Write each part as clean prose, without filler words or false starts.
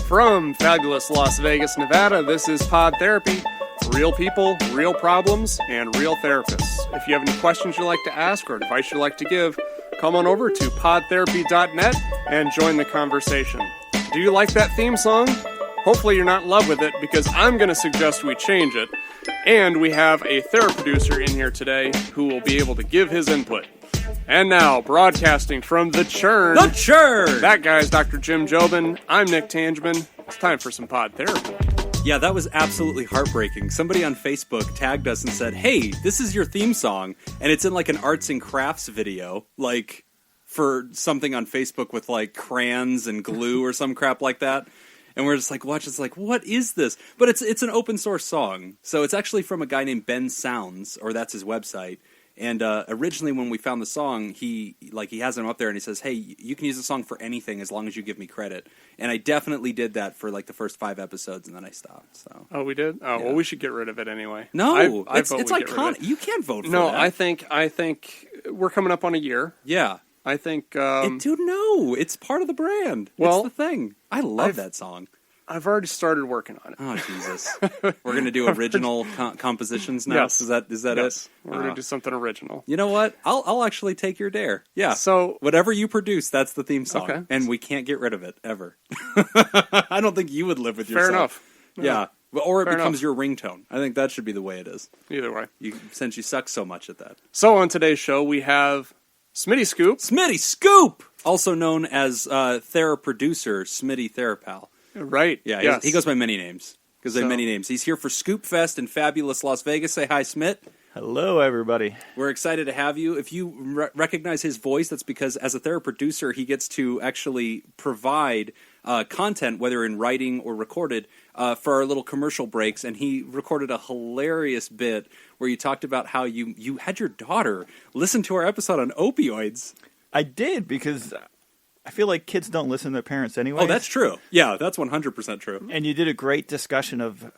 From fabulous Las Vegas, Nevada, this is Pod Therapy. Real people, real problems, and real therapists. If you have any questions you'd like to ask or advice you'd like to give, come on over to podtherapy.net and join the conversation. Do you like that theme song? Hopefully you're not in love with it, because I'm going to suggest we change it. And we have a Theraproducer in here today who will be able to give his input. And now, broadcasting from the Churn. The Churn! That guy's Dr. Jim Jobin. I'm Nick Tangeman. It's time for some Pod Therapy. Yeah, that was absolutely heartbreaking. Somebody on Facebook tagged us and said, hey, this is your theme song. And it's in like an arts and crafts video, like for something on Facebook with like crayons and glue or some crap like that. And we're just like, watch, it's like, what is this? But it's an open source song. So it's actually from a guy named Ben Sounds, or that's his website. And originally when we found the song, he has him up there and he says, hey, you can use the song for anything as long as you give me credit. And I definitely did that for like the first 5 episodes, and then I stopped. So. Oh, we did? Oh, yeah. Well, we should get rid of it anyway. No, it's iconic. You can't vote for that. No, I think we're coming up on a year. Yeah. I think... dude, no, it's part of the brand. Well, it's the thing. I love that song. I've already started working on it. Oh, Jesus. We're going to do original compositions now? Yes. Is that yes. it? We're going to do something original. You know what? I'll actually take your dare. Yeah. So whatever you produce, that's the theme song. Okay. And we can't get rid of it, ever. I don't think you would live with yourself. Fair enough. Yeah. Or it Fair becomes enough. your ringtone. I think that should be the way it is. Either way. Since you suck so much at that. So on today's show, we have Smitty Scoop. Smitty Scoop! Also known as Theraproducer Smitty THERAPAL. Right. Yeah, yes. he goes by many names. They have many names. He's here for Scoop Fest in fabulous Las Vegas. Say hi, Smit. Hello, everybody. We're excited to have you. If you recognize his voice, that's because as a Theraproducer, he gets to actually provide content, whether in writing or recorded, for our little commercial breaks. And he recorded a hilarious bit where you talked about how you had your daughter listen to our episode on opioids. I did, because I feel like kids don't listen to their parents anyway. Oh, that's true. Yeah, that's 100% true. And you did a great discussion of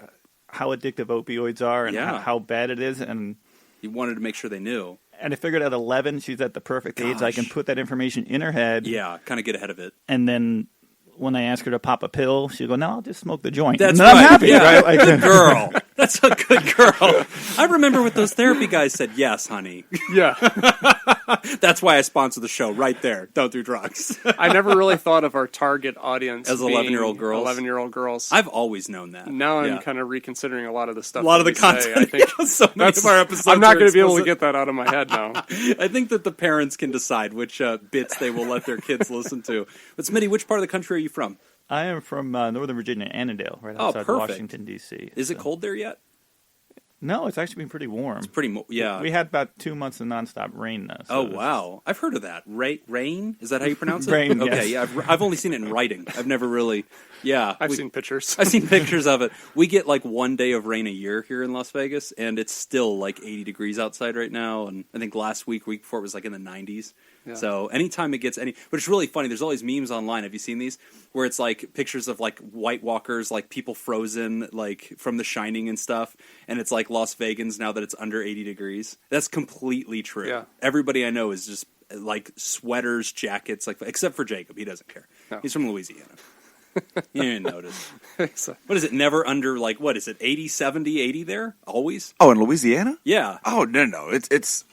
how addictive opioids are and how bad it is. And you wanted to make sure they knew. And I figured at 11, she's at the perfect age. I can put that information in her head. Yeah, kind of get ahead of it. And then when I ask her to pop a pill, she'll go, no, I'll just smoke the joint. That's right. I'm happy, yeah. right? Like, good girl. That's a good girl. I remember what those therapy guys said. Yes, honey. Yeah. That's why I sponsor the show right there. Don't do drugs. I never really thought of our target audience as 11-year-old girls. 11-year-old girls. I've always known that. Now I'm kind of reconsidering a lot of the stuff. A lot of the content. I think so many of our episodes. I'm not going to be able to get that out of my head now. I think that the parents can decide which bits they will let their kids listen to. But Smitty, which part of the country are you from? I am from Northern Virginia, Annandale, right outside Washington, D.C. Is it cold there yet? No, it's actually been pretty warm. It's pretty, yeah. We had about 2 months of nonstop rain, though. So wow. I've heard of that. Rain? Is that how you pronounce it? Rain, okay, yes. yeah. I've only seen it in writing. I've never really, I've seen pictures. I've seen pictures of it. We get like 1 day of rain a year here in Las Vegas, and it's still like 80 degrees outside right now. And I think last week before, it was like in the 90s. Yeah. So anytime it gets but it's really funny. There's all these memes online. Have you seen these? Where it's like pictures of like White Walkers, like people frozen, like from The Shining and stuff. And it's like Las Vegans now that it's under 80 degrees. That's completely true. Yeah. Everybody I know is just like sweaters, jackets, like except for Jacob. He doesn't care. No. He's from Louisiana. You didn't notice. What is it? Never under, like, what is it? 80, 70, 80 there? Always? Oh, in Louisiana? Yeah. Oh, no. It's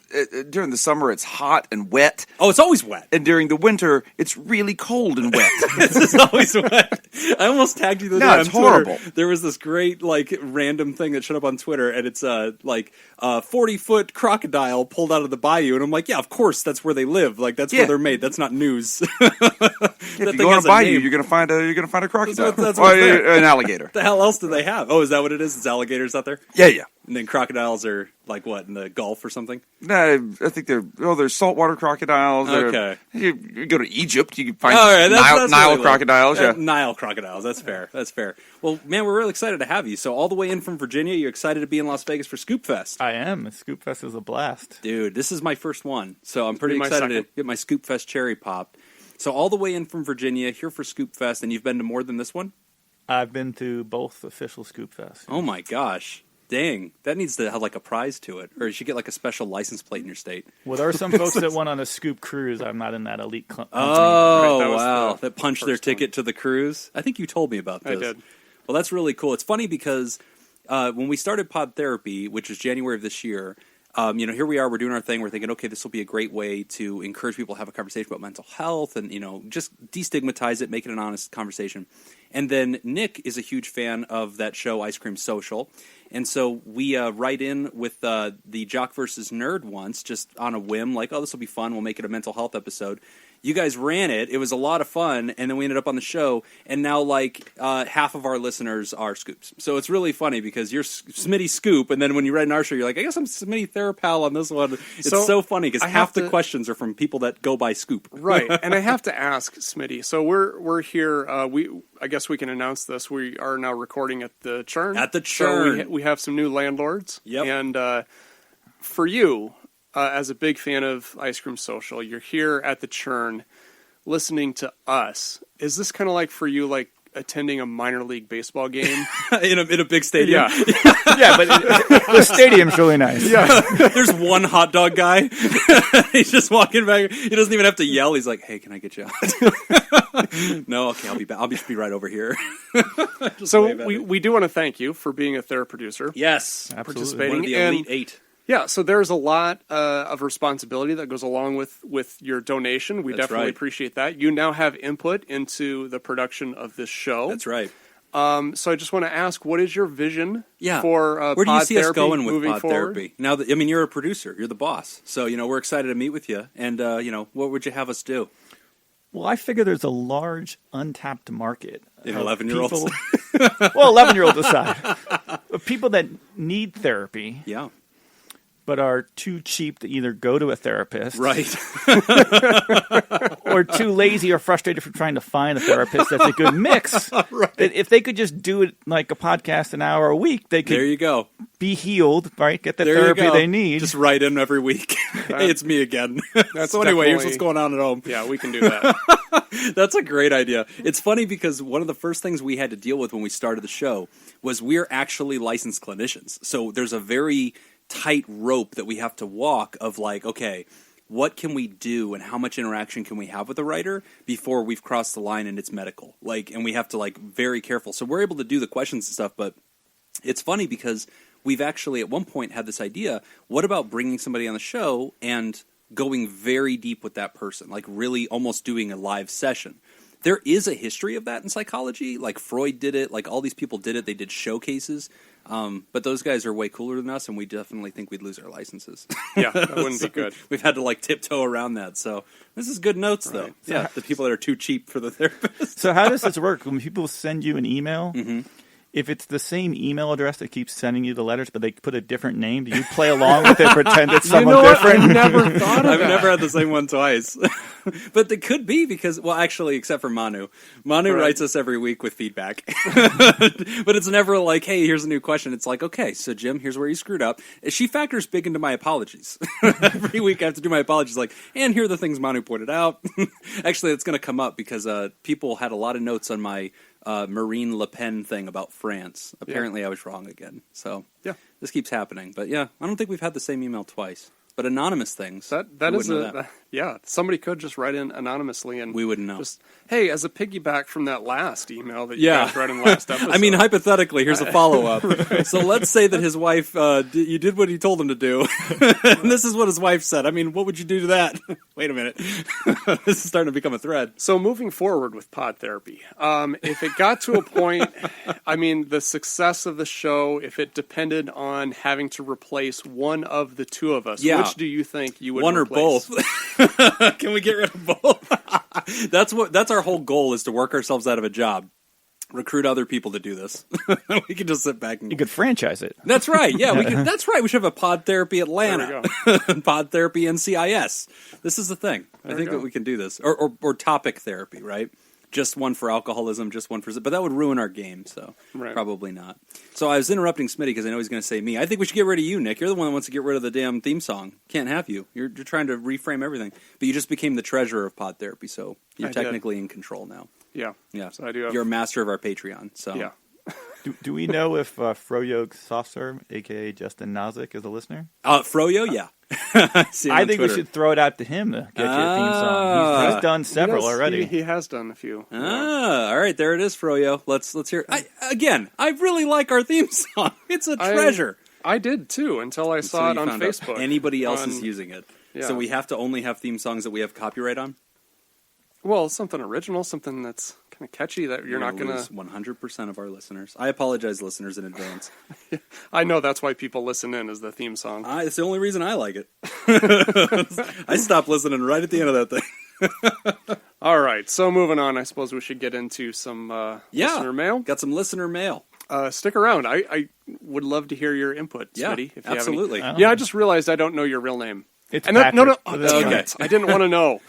during the summer, it's hot and wet. Oh, it's always wet. And during the winter, it's really cold and wet. It's always wet. I almost tagged you the other day on horrible. Twitter. There was this great, like, random thing that showed up on Twitter, and it's, like, a 40-foot crocodile pulled out of the bayou, and I'm like, yeah, of course, that's where they live. Like, that's where they're made. That's not news. If you go on a bayou, you're gonna find a crocodile. That's or an alligator. The hell else do they have? Oh, is that what it is? It's alligators out there? Yeah. And then crocodiles are, like, what, in the Gulf or something? No, I think they're saltwater crocodiles. Okay. You go to Egypt, you can find that's Nile really crocodiles. Yeah. Nile crocodiles, that's fair. That's fair. Well, man, we're really excited to have you. So all the way in from Virginia, you're excited to be in Las Vegas for Scoop Fest. I am. Scoop Fest is a blast. Dude, this is my first one. So I'm pretty excited to get my Scoop Fest cherry popped. So all the way in from Virginia, here for Scoop Fest, and you've been to more than this one? I've been to both official Scoop Fests. Oh my gosh. Dang, that needs to have like a prize to it, or you should get like a special license plate in your state. Well, there are some folks that went on a Scoop cruise. I'm not in that elite company. Oh, Right, wow. That punched their ticket to the cruise? I think you told me about this. I did. Well, that's really cool. It's funny because when we started Pod Therapy, which was January of this year, here we are, we're doing our thing. We're thinking, okay, this will be a great way to encourage people to have a conversation about mental health and, just destigmatize it, make it an honest conversation. And then Nick is a huge fan of that show, Ice Cream Social. And so we write in with the Jock versus Nerd once, just on a whim, like, oh, this will be fun. We'll make it a mental health episode. You guys ran it. It was a lot of fun. And then we ended up on the show. And now, half of our listeners are Scoops. So it's really funny because you're Smitty Scoop. And then when you write in our show, you're like, I guess I'm Smitty THERAPAL on this one. It's so funny because half the questions are from people that go by Scoop. Right. And I have to ask, Smitty. So we're here. I guess we can announce this. We are now recording at the Churn. At the Churn. So we have some new landlords. Yep. And for you, as a big fan of Ice Cream Social, you're here at the Churn listening to us. Is this kind of like for you, like attending a minor league baseball game? in a big stadium? Yeah. Yeah, but the stadium's really nice. Yeah. There's one hot dog guy. He's just walking back. He doesn't even have to yell. He's like, hey, can I get you out? No, okay, I'll be back. I'll just be right over here. So we do want to thank you for being a Theraproducer. Yes. Absolutely. Participating. One of the Elite Eight. Yeah, so there's a lot of responsibility that goes along with your donation. We That's definitely right. appreciate that. You now have input into the production of this show. That's right. So I just want to ask, what is your vision for where do you Pod see us Therapy going with moving Pod forward? Therapy? Now that you're a producer, you're the boss. So we're excited to meet with you. And what would you have us do? Well, I figure there's a large untapped market. In 11-year-olds? Well, 11-year-olds aside. Of people that need therapy. Yeah. But are too cheap to either go to a therapist. Right. Or too lazy or frustrated for trying to find a therapist that's a good mix. Right. That if they could just do it like a podcast an hour a week, they could There you go. be healed, right? Get the There you therapy go. they need. Just write in every week. Hey, it's me again. So anyway, here's what's going on at home. Yeah, we can do that. That's a great idea. It's funny because one of the first things we had to deal with when we started the show was we're actually licensed clinicians. So there's a very tight rope that we have to walk of like, okay, what can we do and how much interaction can we have with the writer before we've crossed the line and it's medical? And we have to very careful. So we're able to do the questions and stuff, but it's funny because we've actually at one point had this idea, what about bringing somebody on the show and going very deep with that person, like really almost doing a live session? There is a history of that in psychology. Like Freud did it, like all these people did it. They did showcases. But those guys are way cooler than us, and we definitely think we'd lose our licenses. Yeah, that wouldn't be good. We've had to tiptoe around that. So this is good notes, though. Yeah, the people that are too cheap for the therapist. So how does this work? When people send you an email, if it's the same email address that keeps sending you the letters, but they put a different name, do you play along with it, pretend it's someone different? I never thought of I've that. never had the same one twice. But they could be because, well, actually, except for Manu. Manu writes us every week with feedback. But it's never like, hey, here's a new question. It's like, okay, so Jim, here's where you screwed up. She factors big into my apologies. Every week I have to do my apologies and here are the things Manu pointed out. Actually, it's going to come up because people had a lot of notes on my Marine Le Pen thing about France. Apparently I was wrong again. So this keeps happening. But I don't think we've had the same email twice. But anonymous things. That is somebody could just write in anonymously and we wouldn't know. Just, hey, as a piggyback from that last email that you guys read in the last episode. I mean, hypothetically, here's a follow-up. So let's say that his wife, you did what he told him to do. And this is what his wife said. I mean, what would you do to that? Wait a minute. This is starting to become a thread. So moving forward with Pod Therapy, if it got to a point, I mean, the success of the show, if it depended on having to replace one of the two of us, which do you think you would replace? One or both. Can we get rid of both? That's our whole goal is to work ourselves out of a job. Recruit other people to do this. We can just sit back and... You could franchise it. That's right. Yeah, we could. That's right. We should have a Pod Therapy Atlanta. Pod Therapy NCIS. This is the thing. I think that we can do this. Or topic therapy, right? Just one for alcoholism, just one for... But that would ruin our game, so probably not. So I was interrupting Smitty because I know he's going to say me. I think we should get rid of you, Nick. You're the one that wants to get rid of the damn theme song. Can't have you. You're trying to reframe everything. But you just became the treasurer of Pod Therapy, so you're technically in control now. Yeah. Yeah. So I do have... You're a master of our Patreon, so... Yeah. Do we know if Froyo Softserve, a.k.a. Justin Nozick, is a listener? Froyo, yeah. I think we should throw it out to him to get you a theme song. He's done several already. He has done a few. All right, there it is, Froyo. Let's hear it. I really like our theme song. It's a treasure. I did too until I saw it on Facebook. Anybody else is using it. Yeah. So we have to only have theme songs that we have copyright on? Well, something original, something that's kind of catchy that you're not going to... 100% of our listeners. I apologize, listeners, in advance. I know that's why people listen in, is the theme song. It's the only reason I like it. I stopped listening right at the end of that thing. All right, so moving on, I suppose we should get into some listener mail. Got some listener mail. Stick around. I would love to hear your input, Smitty. If you absolutely. Have any. Yeah, I just realized I don't know your real name. It's no. Okay. I didn't want to know.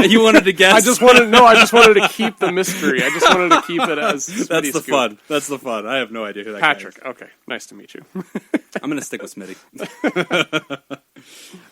You wanted to guess? I just wanted to keep the mystery. I just wanted to keep it as Smitty That's the Scoop. fun. That's the fun. I have no idea who that Patrick. guy is. Okay, nice to meet you. I'm going to stick with Smitty.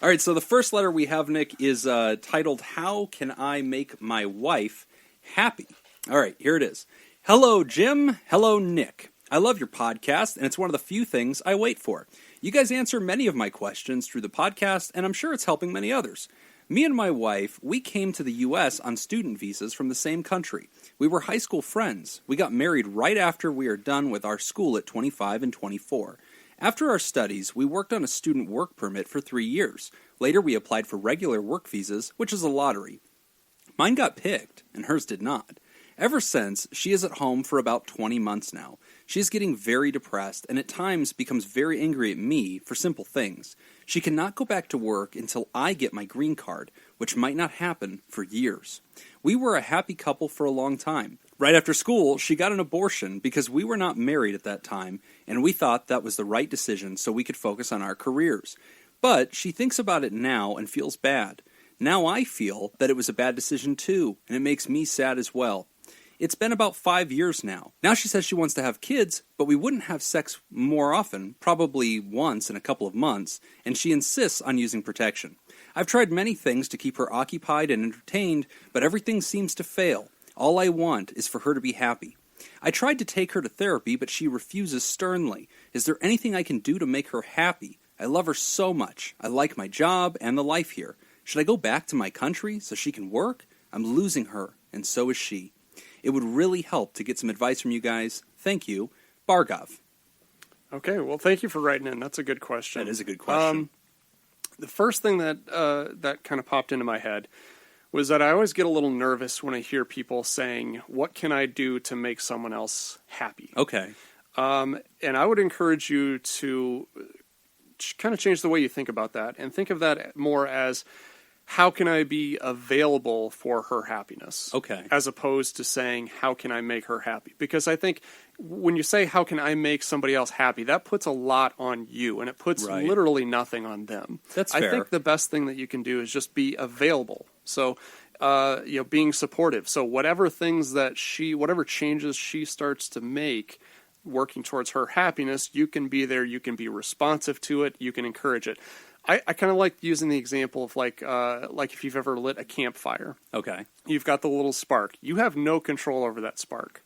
All right, so the first letter we have, Nick, is titled, How Can I Make My Wife Happy? All right, here it is. Hello, Jim. Hello, Nick. I love your podcast, and it's one of the few things I wait for. You guys answer many of my questions through the podcast, and I'm sure it's helping many others. Me and my wife, we came to the U.S. on student visas from the same country. We were high school friends. We got married right after we were done with our school at 25 and 24. After our studies, we worked on a student work permit for 3 years. Later, we applied for regular work visas, which is a lottery. Mine got picked, and hers did not. Ever since, she is at home for about 20 months now. She is getting very depressed and at times becomes very angry at me for simple things. She cannot go back to work until I get my green card, which might not happen for years. We were a happy couple for a long time. Right after school, she got an abortion because we were not married at that time, and we thought that was the right decision so we could focus on our careers. But she thinks about it now and feels bad. Now I feel that it was a bad decision too, and it makes me sad as well. It's been about 5 years now. Now she says she wants to have kids, but we wouldn't have sex more often, probably once in a couple of months, and she insists on using protection. I've tried many things to keep her occupied and entertained, but everything seems to fail. All I want is for her to be happy. I tried to take her to therapy, but she refuses sternly. Is there anything I can do to make her happy? I love her so much. I like my job and the life here. Should I go back to my country so she can work? I'm losing her, and so is she. It would really help to get some advice from you guys. Thank you. Bargov. Okay, well, thank you for writing in. That's a good question. That is a good question. The first thing that that kind of popped into my head was that I always get a little nervous when I hear people saying, what can I do to make someone else happy? Okay. And I would encourage you to kind of change the way you think about that and think of that more as, how can I be available for her happiness? Okay. As opposed to saying, how can I make her happy? Because I think when you say, how can I make somebody else happy, that puts a lot on you, and it puts literally nothing on them. That's fair. I think the best thing that you can do is just be available. So, being supportive. So whatever changes she starts to make, working towards her happiness, you can be there, you can be responsive to it, you can encourage it. I kind of like using the example of like if you've ever lit a campfire. Okay. You've got the little spark. You have no control over that spark.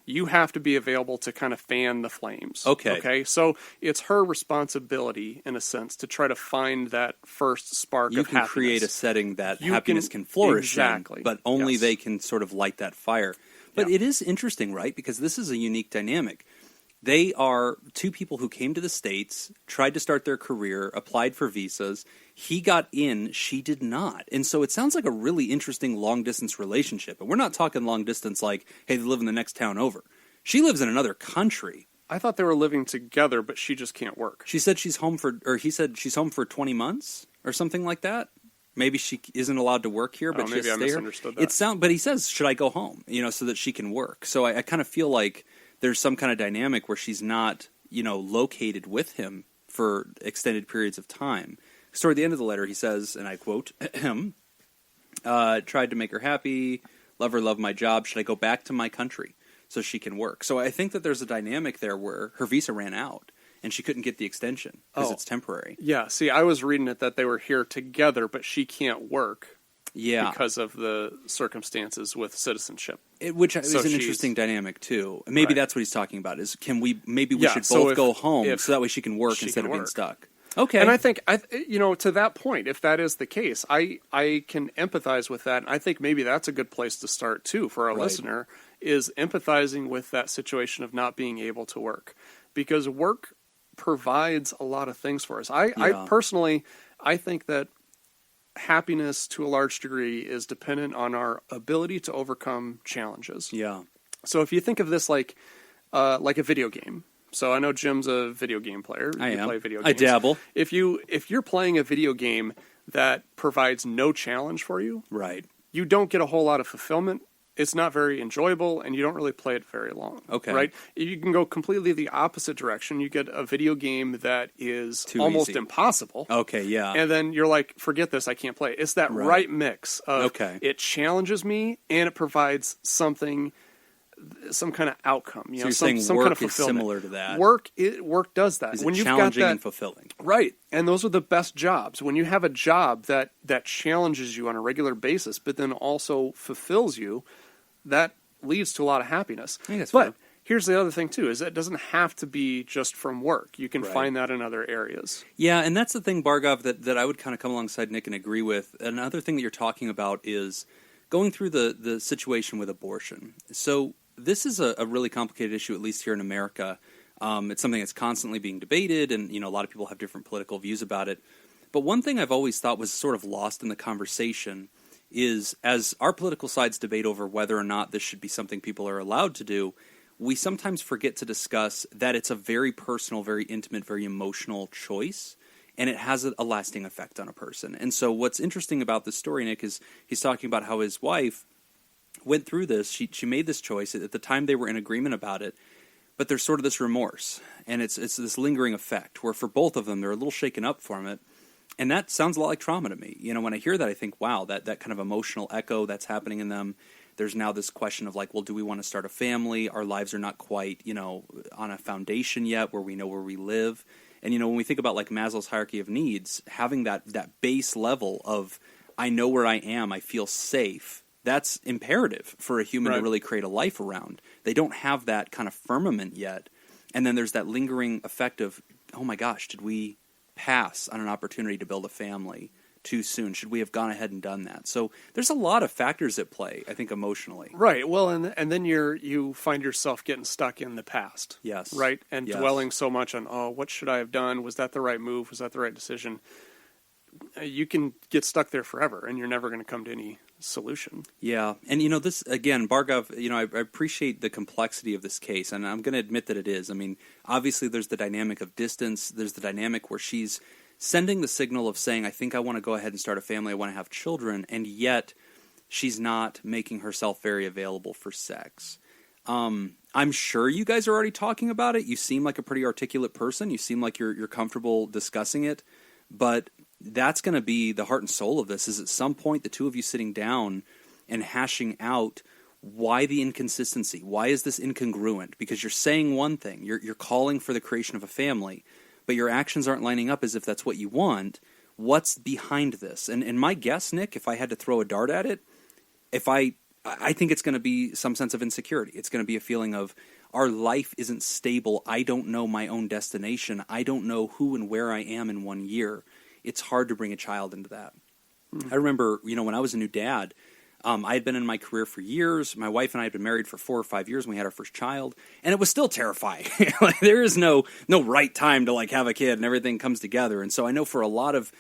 You have to be available to kind of fan the flames. Okay. So it's her responsibility, in a sense, to try to find that first spark of happiness. You can create a setting that happiness can flourish exactly. in, but only they can sort of light that fire. But it is interesting, right? Because this is a unique dynamic. They are two people who came to the States, tried to start their career, applied for visas. He got in, she did not. And so it sounds like a really interesting long-distance relationship. And we're not talking long-distance like, hey, they live in the next town over. She lives in another country. I thought they were living together, but she just can't work. She said he said she's home for 20 months or something like that. Maybe she isn't allowed to work here, but maybe I misunderstood that. But he says, should I go home, so that she can work? So I kind of feel like there's some kind of dynamic where she's not, located with him for extended periods of time. So toward the end of the letter, he says, and I quote, tried to make her happy, love my job. Should I go back to my country so she can work? So I think that there's a dynamic there where her visa ran out and she couldn't get the extension because it's temporary. Yeah, see, I was reading it that they were here together, but she can't work. Yeah. because of the circumstances with citizenship. Which is So an she's- interesting dynamic, too. Maybe Right. that's what he's talking about, is maybe we Yeah, should so both if- go home if so that way she can work she instead can of being work. stuck. Okay. And I think, to that point, if that is the case, I can empathize with that. And I think maybe that's a good place to start, too, for our Right. listener, is empathizing with that situation of not being able to work. Because work provides a lot of things for us. I personally, I think that happiness, to a large degree, is dependent on our ability to overcome challenges. Yeah. So if you think of this like a video game. So I know Jim's a video game player. I You am. play video I games. dabble. If you're playing a video game that provides no challenge for you, Right. you don't get a whole lot of fulfillment. It's not very enjoyable, and you don't really play it very long. Okay. Right? You can go completely the opposite direction. You get a video game that is Too almost easy. impossible. Okay, yeah. And then you're like, forget this, I can't play it. It's that Right. right mix of Okay. it challenges me and it provides something, some kind of outcome. You know, you're some saying kind work of is fulfillment. similar to that. Work does that. Is When it you've got challenging that, and fulfilling? right, and those are the best jobs. When you have a job that challenges you on a regular basis, but then also fulfills you, that leads to a lot of happiness. I think that's but fair. here's the other thing too: is that it doesn't have to be just from work. You can Right. find that in other areas. Yeah, and that's the thing, Bargov, that I would kind of come alongside Nick and agree with. Another thing that you're talking about is going through the situation with abortion. So this is a really complicated issue, at least here in America. It's something that's constantly being debated, and a lot of people have different political views about it. But one thing I've always thought was sort of lost in the conversation is, as our political sides debate over whether or not this should be something people are allowed to do, we sometimes forget to discuss that it's a very personal, very intimate, very emotional choice, and it has a lasting effect on a person. And so what's interesting about this story, Nick, is he's talking about how his wife went through this. She made this choice. At the time, they were in agreement about it, but there's sort of this remorse, and it's this lingering effect where for both of them, they're a little shaken up from it. And that sounds a lot like trauma to me. When I hear that, I think, wow, that kind of emotional echo that's happening in them. There's now this question of like, well, do we want to start a family? Our lives are not quite, on a foundation yet where we know where we live. And, when we think about like Maslow's hierarchy of needs, having that base level of, I know where I am, I feel safe, that's imperative for a human to Right. really create a life around. They don't have that kind of firmament yet. And then there's that lingering effect of, oh my gosh, did we pass on an opportunity to build a family too soon? Should we have gone ahead and done that? So there's a lot of factors at play, I think, emotionally. Right. Well, and then you find yourself getting stuck in the past. Yes. Right. And Yes. dwelling so much on, what should I have done? Was that the right move? Was that the right decision? You can get stuck there forever, and you're never going to come to any solution. Yeah. And, this, again, Bargov, I appreciate the complexity of this case, and I'm going to admit that it is. I mean, obviously there's the dynamic of distance. There's the dynamic where she's sending the signal of saying, I think I want to go ahead and start a family. I want to have children. And yet she's not making herself very available for sex. I'm sure you guys are already talking about it. You seem like a pretty articulate person. You seem like you're comfortable discussing it. But that's going to be the heart and soul of this, is at some point the two of you sitting down and hashing out why the inconsistency. Why is this incongruent? Because you're saying one thing. You're calling for the creation of a family, but your actions aren't lining up as if that's what you want. What's behind this? And my guess, Nick, if I had to throw a dart at it, I think it's going to be some sense of insecurity. It's going to be a feeling of, our life isn't stable. I don't know my own destination. I don't know who and where I am in 1 year. It's hard to bring a child into that. I remember, when I was a new dad, I had been in my career for years. My wife and I had been married for 4 or 5 years when we had our first child, and it was still terrifying. There is no right time to like have a kid, and everything comes together. And so I know for a lot of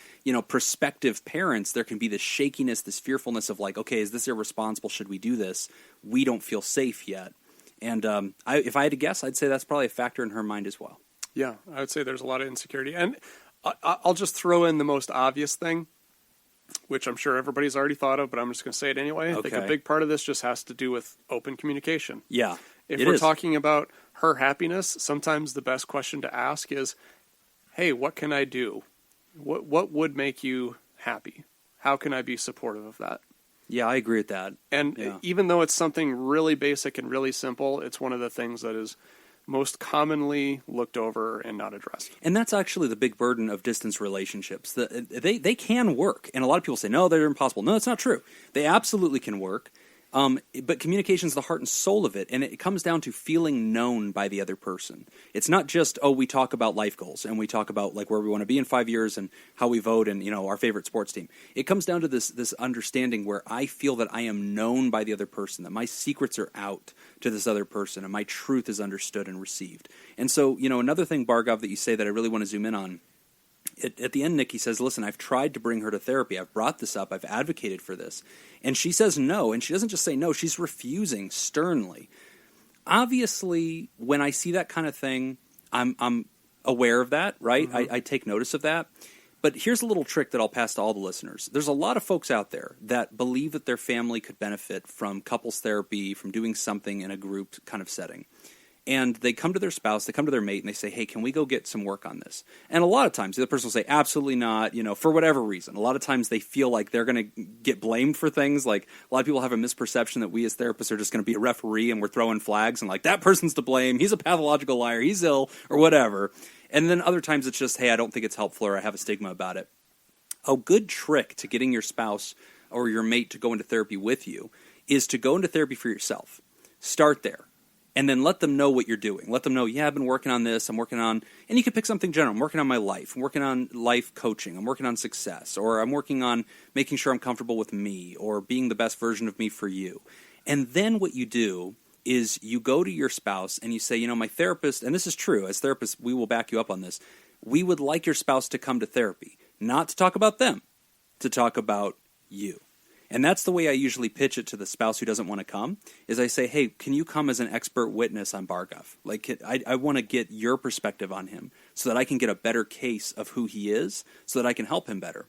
prospective parents, there can be this shakiness, this fearfulness of like, okay, is this irresponsible? Should we do this? We don't feel safe yet. And if I had to guess, I'd say that's probably a factor in her mind as well. Yeah, I would say there's a lot of insecurity. And I'll just throw in the most obvious thing, which I'm sure everybody's already thought of, but I'm just going to say it anyway. I think a big part of this just has to do with open communication. Yeah, If we're talking about her happiness, sometimes the best question to ask is, hey, what can I do? What would make you happy? How can I be supportive of that? Yeah, I agree with that. And even though it's something really basic and really simple, it's one of the things that is most commonly looked over and not addressed. And that's actually the big burden of distance relationships. They can work. And a lot of people say, no, they're impossible. No, it's not true. They absolutely can work. But communication is the heart and soul of it, and it comes down to feeling known by the other person. It's not just, we talk about life goals, and we talk about like where we want to be in 5 years and how we vote and, our favorite sports team. It comes down to this understanding where I feel that I am known by the other person, that my secrets are out to this other person, and my truth is understood and received. And so, another thing, Bhargav, that you say that I really want to zoom in on, at the end, Nikki says, listen, I've tried to bring her to therapy. I've brought this up. I've advocated for this. And she says no. And she doesn't just say no. She's refusing sternly. Obviously, when I see that kind of thing, I'm aware of that, right? Mm-hmm. I take notice of that. But here's a little trick that I'll pass to all the listeners. There's a lot of folks out there that believe that their family could benefit from couples therapy, from doing something in a group kind of setting. And they come to their spouse, they come to their mate, and they say, hey, can we go get some work on this? And a lot of times, the other person will say, absolutely not, for whatever reason. A lot of times they feel like they're going to get blamed for things. Like, a lot of people have a misperception that we as therapists are just going to be a referee and we're throwing flags and like, that person's to blame, he's a pathological liar, he's ill, or whatever. And then other times it's just, hey, I don't think it's helpful or I have a stigma about it. A good trick to getting your spouse or your mate to go into therapy with you is to go into therapy for yourself. Start there. And then let them know what you're doing. Let them know, I've been working on this. I'm working on, and you can pick something general. I'm working on my life. I'm working on life coaching. I'm working on success. Or I'm working on making sure I'm comfortable with me or being the best version of me for you. And then what you do is you go to your spouse and you say, my therapist, and this is true, as therapists, we will back you up on this. We would like your spouse to come to therapy, not to talk about them, to talk about you. And that's the way I usually pitch it to the spouse who doesn't want to come, is I say, hey, can you come as an expert witness on Bhargav? Like, I want to get your perspective on him so that I can get a better case of who he is so that I can help him better.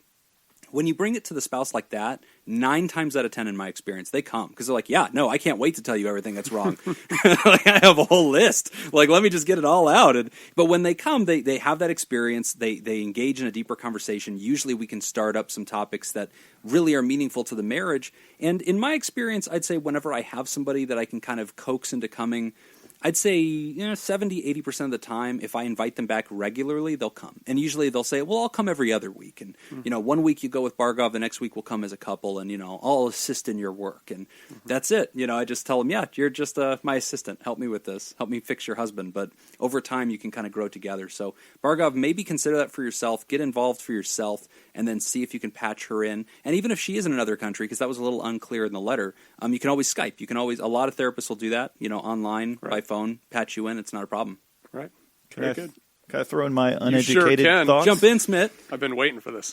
When you bring it to the spouse like that, 9 times out of 10 in my experience, they come because they're like, I can't wait to tell you everything that's wrong. Like, I have a whole list. Like, let me just get it all out. But when they come, they have that experience. They engage in a deeper conversation. Usually we can start up some topics that really are meaningful to the marriage. And in my experience, I'd say whenever I have somebody that I can kind of coax into coming, I'd say 70, 80% of the time, if I invite them back regularly, they'll come. And usually they'll say, well, I'll come every other week. And, 1 week you go with Bhargav, the next week we'll come as a couple, and, I'll assist in your work. And that's it. I just tell them, you're just my assistant. Help me with this. Help me fix your husband. But over time, you can kind of grow together. So Bhargav, maybe consider that for yourself. Get involved for yourself, and then see if you can patch her in. And even if she is in another country, because that was a little unclear in the letter, you can always Skype. You can always, a lot of therapists will do that, online, by phone, patch you in. It's not a problem. Right. Very good. Can I throw in my uneducated thoughts? Jump in, Smith. I've been waiting for this.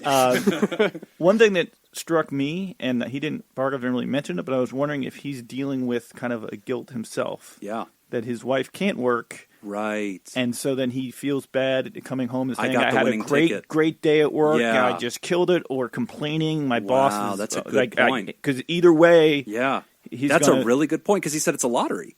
One thing that struck me, and Bhargav didn't really mention it, but I was wondering if he's dealing with kind of a guilt himself. Yeah. That his wife can't work. Right. And so then he feels bad coming home and saying, I got the had a great day at work, and I just killed it, or complaining, my boss is... That's a good point. Because either way... Yeah. That's a really good point, because he said it's a lottery.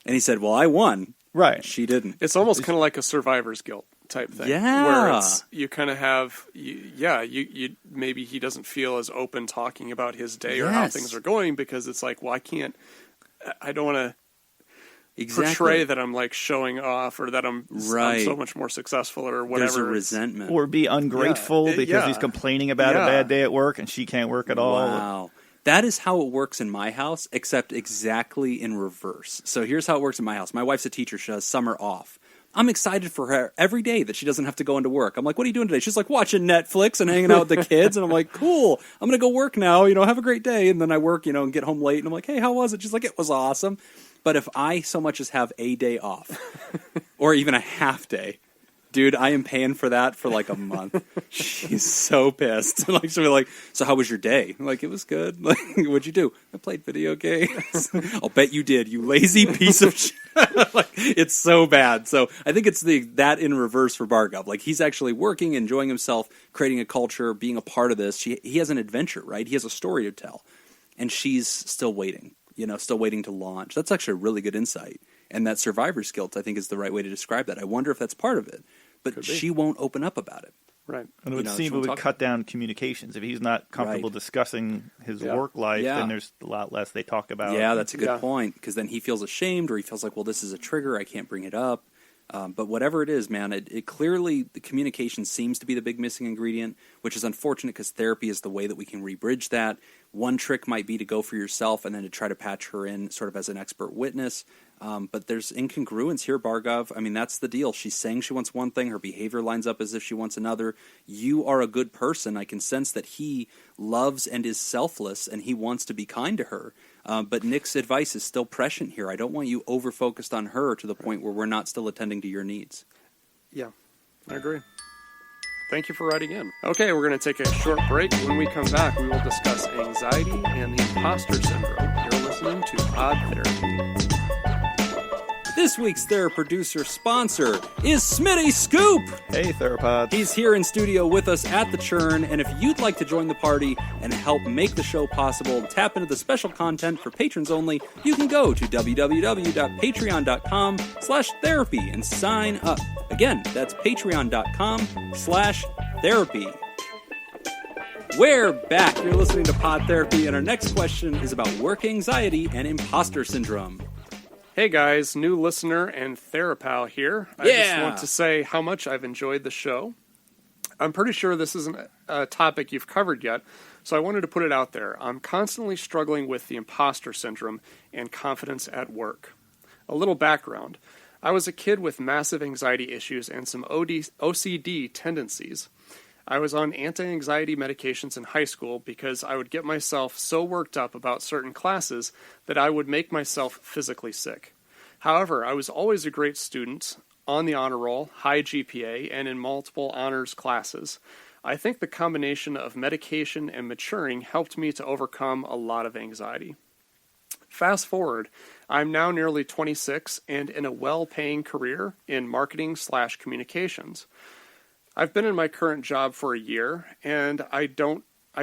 And he said, well, I won. Right. She didn't. It's almost kind of like a survivor's guilt type thing. Yeah. Where you kind of have, you maybe he doesn't feel as open talking about his day or how things are going because it's like, well, I don't want to portray that I'm like showing off or that I'm so much more successful or whatever. There's a resentment. Or be ungrateful because he's complaining about a bad day at work and she can't work at all. Wow. That is how it works in my house, except exactly in reverse. So here's how it works in my house. My wife's a teacher. She has summer off. I'm excited for her every day that she doesn't have to go into work. I'm like, what are you doing today? She's like, watching Netflix and hanging out with the kids. And I'm like, cool. I'm going to go work now. Have a great day. And then I work, and get home late. And I'm like, hey, how was it? She's like, it was awesome. But if I so much as have a day off or even a half day, dude, I am paying for that for like a month. She's so pissed. Like, she'll be like, so how was your day? I'm like, it was good. Like, what'd you do? I played video games. I'll bet you did, you lazy piece of shit. Like, it's so bad. So I think it's that in reverse for Bhargav. Like, he's actually working, enjoying himself, creating a culture, being a part of this. He has an adventure, right? He has a story to tell. And she's still waiting, still waiting to launch. That's actually a really good insight. And that survivor's guilt, I think, is the right way to describe that. I wonder if that's part of it. But she won't open up about it. Right. And it would she seem it won't would talk- cut down communications. If he's not comfortable Right. discussing his Yeah. work life, Yeah. then there's a lot less they talk about. Yeah, that's a good Yeah. point, because then he feels ashamed, or he feels like, well, this is a trigger, I can't bring it up. But whatever it is, man, it clearly, the communication seems to be the big missing ingredient, which is unfortunate because therapy is the way that we can rebridge that. One trick might be to go for yourself and then to try to patch her in sort of as an expert witness. But there's incongruence here, Bargov. I mean, that's the deal. She's saying she wants one thing. Her behavior lines up as if she wants another. You are a good person. I can sense that he loves and is selfless, and he wants to be kind to her. But Nick's advice is still prescient here. I don't want you over-focused on her to the point where we're not still attending to your needs. Yeah, I agree. Thank you for writing in. Okay, we're going to take a short break. When we come back, we will discuss anxiety and the imposter syndrome. You're listening to Pod Therapy. This week's Theraproducer sponsor is Smitty Scoop. Hey, Theраpods. He's here in studio with us at the Churn, and if you'd like to join the party and help make the show possible, tap into the special content for patrons only, you can go to www.patreon.com/therapy and sign up. Again, that's patreon.com/therapy. We're back. You're listening to Pod Therapy, and our next question is about work anxiety and imposter syndrome. Hey guys, new listener and THERAPAL here. I just want to say how much I've enjoyed the show. I'm pretty sure this isn't a topic you've covered yet, so I wanted to put it out there. I'm constantly struggling with the imposter syndrome and confidence at work. A little background. I was a kid with massive anxiety issues and some OCD tendencies. I was on anti-anxiety medications in high school because I would get myself so worked up about certain classes that I would make myself physically sick. However, I was always a great student, on the honor roll, high GPA, and in multiple honors classes. I think the combination of medication and maturing helped me to overcome a lot of anxiety. Fast forward, I'm now nearly 26 and in a well-paying career in marketing/communications. I've been in my current job for a year, and I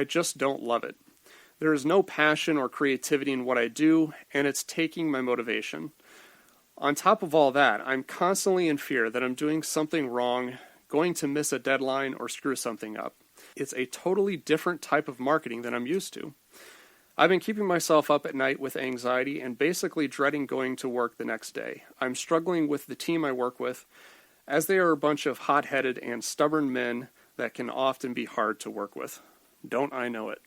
just don't love it. There is no passion or creativity in what I do, and it's taking my motivation. On top of all that, I'm constantly in fear that I'm doing something wrong, going to miss a deadline, or screw something up. It's a totally different type of marketing than I'm used to. I've been keeping myself up at night with anxiety and basically dreading going to work the next day. I'm struggling with the team I work with, as they are a bunch of hot-headed and stubborn men that can often be hard to work with. Don't I know it?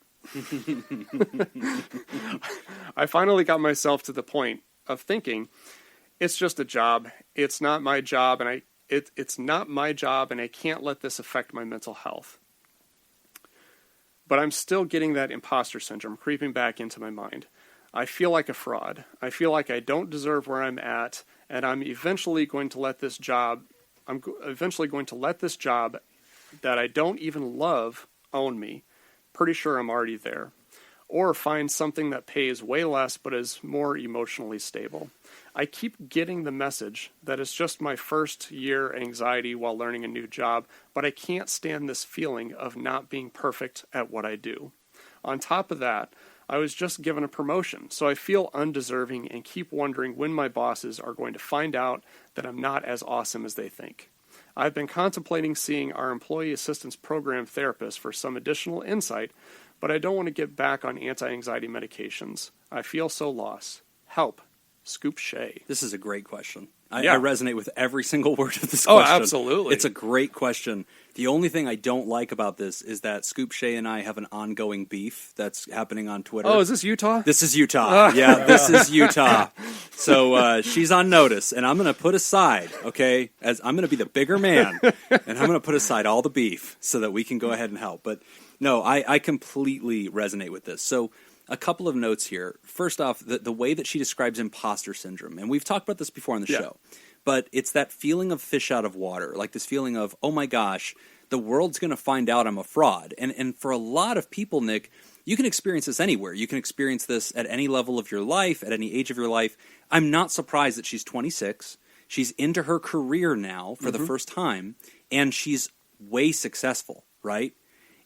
I finally got myself to the point of thinking, it's just a job. It's not my job, and it's not my job, and I can't let this affect my mental health. But I'm still getting that imposter syndrome creeping back into my mind. I feel like a fraud. I feel like I don't deserve where I'm at, and I'm eventually going to let this job that I don't even love own me. Pretty sure I'm already there. Or find something that pays way less but is more emotionally stable. I keep getting the message that it's just my first year anxiety while learning a new job, but I can't stand this feeling of not being perfect at what I do. On top of that, I was just given a promotion, so I feel undeserving and keep wondering when my bosses are going to find out that I'm not as awesome as they think. I've been contemplating seeing our Employee Assistance Program therapist for some additional insight, but I don't want to get back on anti-anxiety medications. I feel so lost. Help. Scoop Shea. This is a great question. Yeah. I resonate with every single word of this Oh, question. absolutely. It's a great question. The only thing I don't like about this is that Scoop Shea and I have an ongoing beef that's happening on Twitter. Oh, is this Utah? This is Utah. Yeah, this is Utah. So she's on notice, and I'm going to put aside, okay, as I'm going to be the bigger man, and I'm going to put aside all the beef so that we can go ahead and help. But no, I completely resonate with this. So a couple of notes here. First off, the way that she describes imposter syndrome, and we've talked about this before on the show, but it's that feeling of fish out of water, like this feeling of, oh my gosh, the world's going to find out I'm a fraud. And for a lot of people, Nick, you can experience this anywhere. You can experience this at any level of your life, at any age of your life. I'm not surprised that she's 26. She's into her career now for the first time, and she's way successful, right?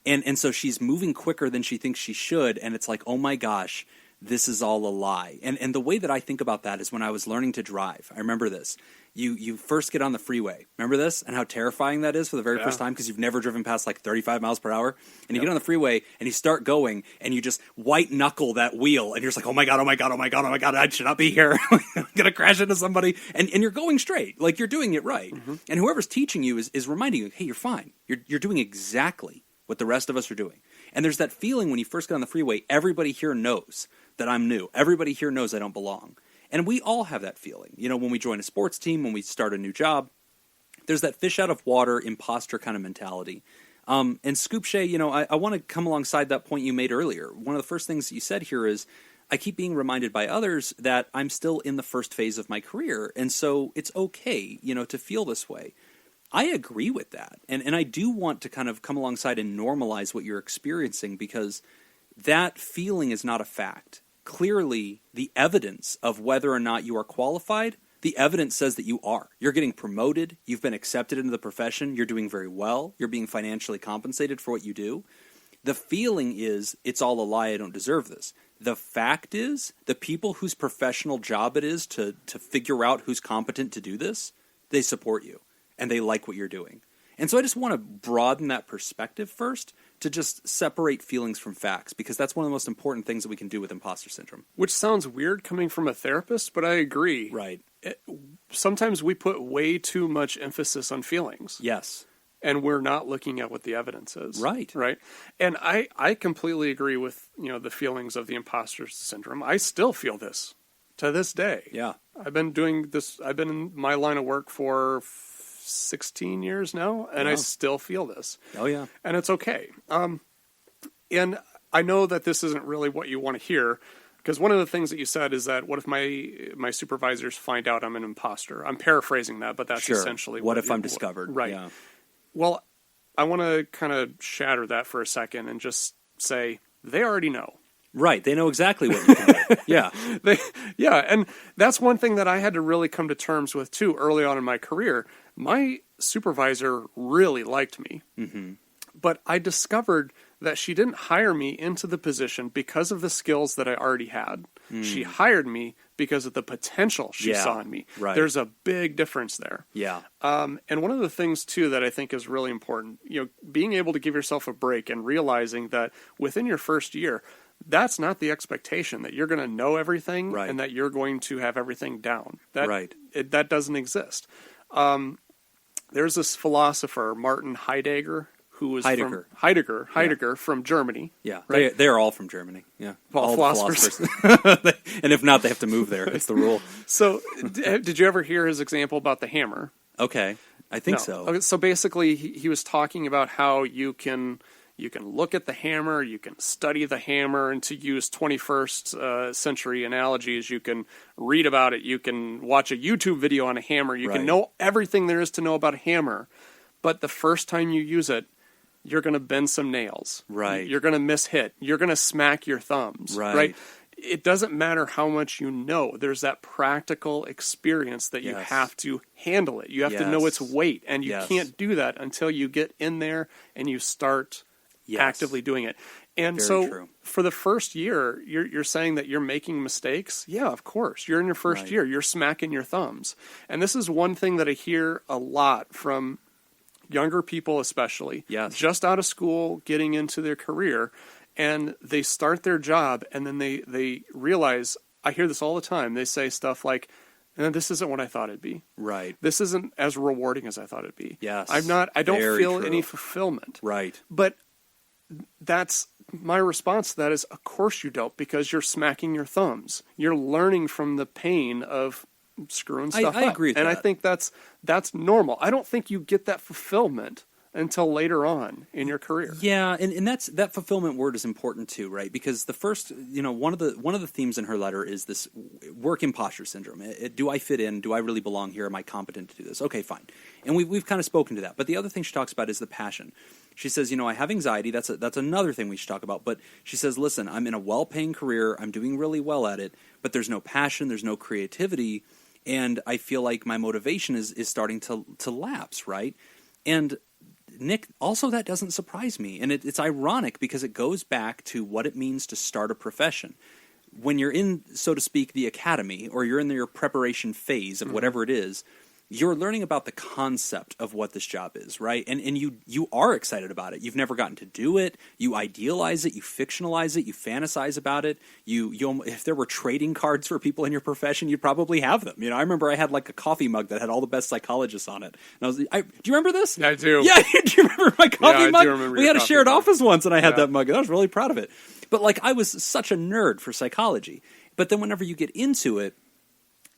And so she's moving quicker than she thinks she should, and it's like, oh my gosh, this is all a lie. And the way that I think about that is when I was learning to drive. I remember this. You first get on the freeway. Remember this? And how terrifying that is for the very first time because you've never driven past like 35 miles per hour. And you get on the freeway and you start going and you just white knuckle that wheel. And you're just like, oh my God, oh my God, oh my God, oh my God, I should not be here. I'm going to crash into somebody. And you're going straight. Like you're doing it right. Mm-hmm. And whoever's teaching you is reminding you, hey, you're fine. You're doing exactly what the rest of us are doing. And there's that feeling when you first get on the freeway, everybody here knows that I'm new. Everybody here knows I don't belong. And we all have that feeling. You know, when we join a sports team, when we start a new job, there's that fish out of water, imposter kind of mentality. And Scoop Shay, you know, I want to come alongside that point you made earlier. One of the first things that you said here is, I keep being reminded by others that I'm still in the first phase of my career. And so it's okay, you know, to feel this way. I agree with that. And I do want to kind of come alongside and normalize what you're experiencing because that feeling is not a fact. Clearly, the evidence of whether or not you are qualified, the evidence says that you are. You're getting promoted. You've been accepted into the profession. You're doing very well. You're being financially compensated for what you do. The feeling is, it's all a lie. I don't deserve this. The fact is, the people whose professional job it is to figure out who's competent to do this, they support you. And they like what you're doing. And so I just want to broaden that perspective first to just separate feelings from facts, because that's one of the most important things that we can do with imposter syndrome. Which sounds weird coming from a therapist, but I agree. Right. Sometimes we put way too much emphasis on feelings. Yes. And we're not looking at what the evidence is. Right. Right. And I completely agree with, you know, the feelings of the imposter syndrome. I still feel this to this day. Yeah. I've been doing this. I've been in my line of work for 16 years now, and I still feel this. Oh, yeah. And it's okay. And I know that this isn't really what you want to hear, because one of the things that you said is that, what if my supervisors find out I'm an imposter? I'm paraphrasing that, but that's essentially what if I'm discovered? Right. Yeah. Well, I want to kind of shatter that for a second and just say, they already know. Right. They know exactly what you can do. Yeah. And that's one thing that I had to really come to terms with, too, early on in my career. My supervisor really liked me, but I discovered that she didn't hire me into the position because of the skills that I already had. She hired me because of the potential she saw in me. Right. There's a big difference there. Yeah. And one of the things, too, that I think is really important, you know, being able to give yourself a break and realizing that within your first year, that's not the expectation that you're going to know everything and that you're going to have everything down. That doesn't exist. There's this philosopher, Martin Heidegger, who was Heidegger from Germany. Yeah, right? They are all from Germany. Yeah, all philosophers. And if not, they have to move there. It's the rule. So, did you ever hear his example about the hammer? Okay, I think so. Okay, so basically, he was talking about how you can look at the hammer, you can study the hammer, and to use 21st century analogies, you can read about it, you can watch a YouTube video on a hammer, you can know everything there is to know about a hammer, but the first time you use it, you're going to bend some nails. Right. You're going to miss-hit. You're going to smack your thumbs. Right. It doesn't matter how much you know. There's that practical experience that you have to handle it. You have to know its weight, and you can't do that until you get in there and you start actively doing it. And for the first year, you're saying that you're making mistakes? Yeah, of course. You're in your first year. You're smacking your thumbs. And this is one thing that I hear a lot from younger people especially, just out of school, getting into their career, and they start their job, and then they realize, I hear this all the time, they say stuff like, this isn't what I thought it'd be. Right. This isn't as rewarding as I thought it'd be. Yes. I don't feel any fulfillment. Right. But that's my response to that is, of course you don't, because you're smacking your thumbs. You're learning from the pain of screwing stuff up. I agree with that. And I think that's normal. I don't think you get that fulfillment until later on in your career. Yeah, and that fulfillment word is important too, right? Because the first, one of the themes in her letter is this work imposter syndrome. Do I fit in? Do I really belong here? Am I competent to do this? Okay, fine. And we've kind of spoken to that. But the other thing she talks about is the passion. She says, I have anxiety. That's another thing we should talk about. But she says, listen, I'm in a well-paying career. I'm doing really well at it. But there's no passion. There's no creativity. And I feel like my motivation is starting to lapse, right? And Nick, also that doesn't surprise me. And it's ironic because it goes back to what it means to start a profession. when you're in, so to speak, the academy, or you're in your preparation phase of whatever it is, you're learning about the concept of what this job is, right? And you are excited about it. You've never gotten to do it. You idealize it. You fictionalize it. You fantasize about it. You if there were trading cards for people in your profession, you'd probably have them. I remember I had like a coffee mug that had all the best psychologists on it. And do you remember this? Yeah, I do. Yeah, do you remember my coffee mug? I do remember we had a shared mug. office once, and I had that mug, and I was really proud of it. But like, I was such a nerd for psychology. But then whenever you get into it,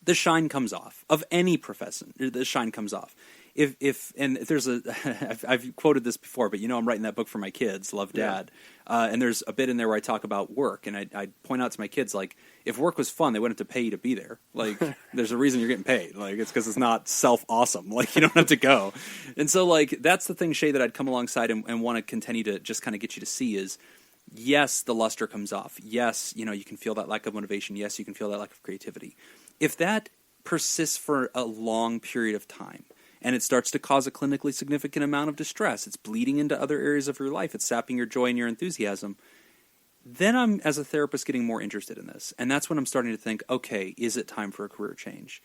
the shine comes off of any profession. The shine comes off. And there's I've quoted this before, but I'm writing that book for my kids, Love Dad. And there's a bit in there where I talk about work, and I point out to my kids, like, if work was fun, they wouldn't have to pay you to be there. Like, there's a reason you're getting paid. Like, it's because it's not self-awesome. Like, you don't have to go. And so, like, that's the thing, Shay, that I'd come alongside and want to continue to just kind of get you to see is, yes, the luster comes off. Yes, you can feel that lack of motivation. Yes, you can feel that lack of creativity. If that persists for a long period of time, and it starts to cause a clinically significant amount of distress, it's bleeding into other areas of your life, it's sapping your joy and your enthusiasm, then I'm, as a therapist, getting more interested in this. And that's when I'm starting to think, okay, is it time for a career change?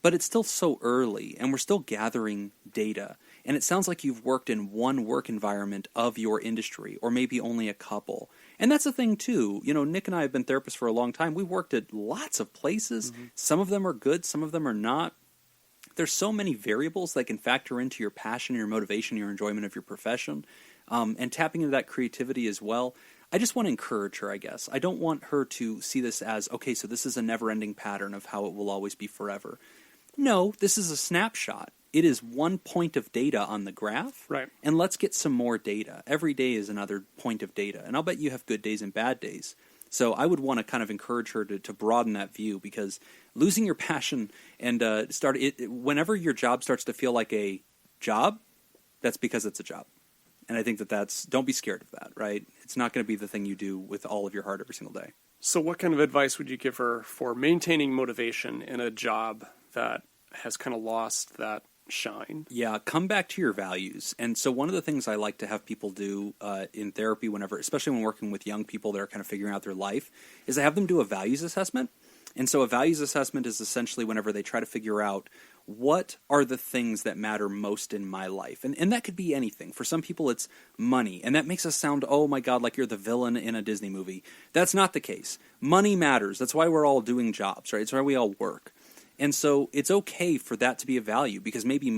But it's still so early, and we're still gathering data. And it sounds like you've worked in one work environment of your industry, or maybe only a couple. And that's the thing, too. Nick and I have been therapists for a long time. We've worked at lots of places. Mm-hmm. Some of them are good, some of them are not. There's so many variables that can factor into your passion, your motivation, your enjoyment of your profession, and tapping into that creativity as well. I just want to encourage her, I guess. I don't want her to see this as, okay, so this is a never-ending pattern of how it will always be forever. No, this is a snapshot. It is one point of data on the graph, right? And let's get some more data. Every day is another point of data, and I'll bet you have good days and bad days. So I would want to kind of encourage her to broaden that view, because losing your passion and whenever your job starts to feel like a job, that's because it's a job. And I think don't be scared of that, right? It's not going to be the thing you do with all of your heart every single day. So what kind of advice would you give her for maintaining motivation in a job that has kind of lost that shine? Yeah, come back to your values. And so one of the things I like to have people do in therapy, especially when working with young people that are kind of figuring out their life, is I have them do a values assessment. And so a values assessment is essentially whenever they try to figure out, what are the things that matter most in my life? And that could be anything. For some people, it's money. And that makes us sound, oh my God, like you're the villain in a Disney movie. That's not the case. Money matters. That's why we're all doing jobs, right? It's why we all work. And so it's okay for that to be a value, because maybe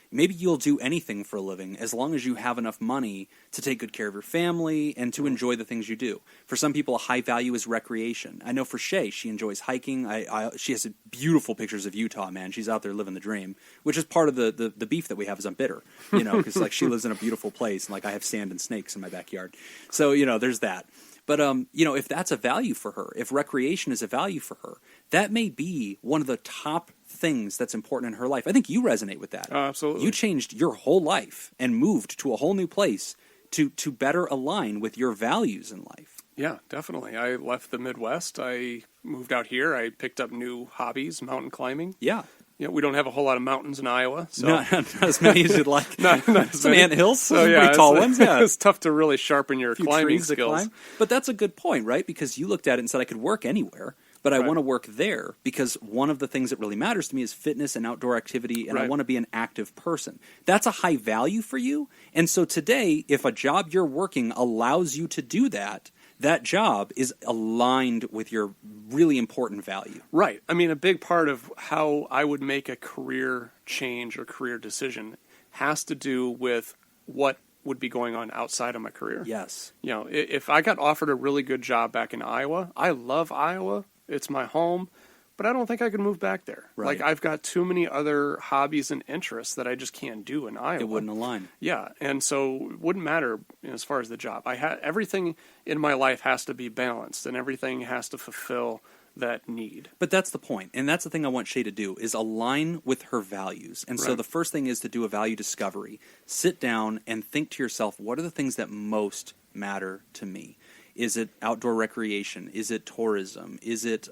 you'll do anything for a living as long as you have enough money to take good care of your family and to enjoy the things you do. For some people, a high value is recreation. I know for Shay, she enjoys hiking. She has beautiful pictures of Utah, man. She's out there living the dream, which is part of the beef that we have is I'm bitter, because like she lives in a beautiful place and like I have sand and snakes in my backyard. So, there's that. But, if that's a value for her, if recreation is a value for her, that may be one of the top things that's important in her life. I think you resonate with that. Oh, absolutely. You changed your whole life and moved to a whole new place to better align with your values in life. Yeah, definitely. I left the Midwest. I moved out here. I picked up new hobbies, mountain climbing. Yeah. We don't have a whole lot of mountains in Iowa. So. Not as many as you'd like. not as Some many. ant hills, so, some pretty tall ones. Yeah, it's tough to really sharpen your climbing skills. Climb. But that's a good point, right? Because you looked at it and said, I could work anywhere, but I want to work there because one of the things that really matters to me is fitness and outdoor activity, and I want to be an active person. That's a high value for you. And so today, if a job you're working allows you to do that, that job is aligned with your really important value. Right. I mean, a big part of how I would make a career change or career decision has to do with what would be going on outside of my career. Yes. If I got offered a really good job back in Iowa, I love Iowa. It's my home. But I don't think I could move back there. Right. Like, I've got too many other hobbies and interests that I just can't do in Iowa. It wouldn't align. Yeah, and so it wouldn't matter as far as the job. Everything in my life has to be balanced, and everything has to fulfill that need. But that's the point, and that's the thing I want Shay to do, is align with her values. And so the first thing is to do a value discovery. Sit down and think to yourself, what are the things that most matter to me? Is it outdoor recreation? Is it tourism? Is it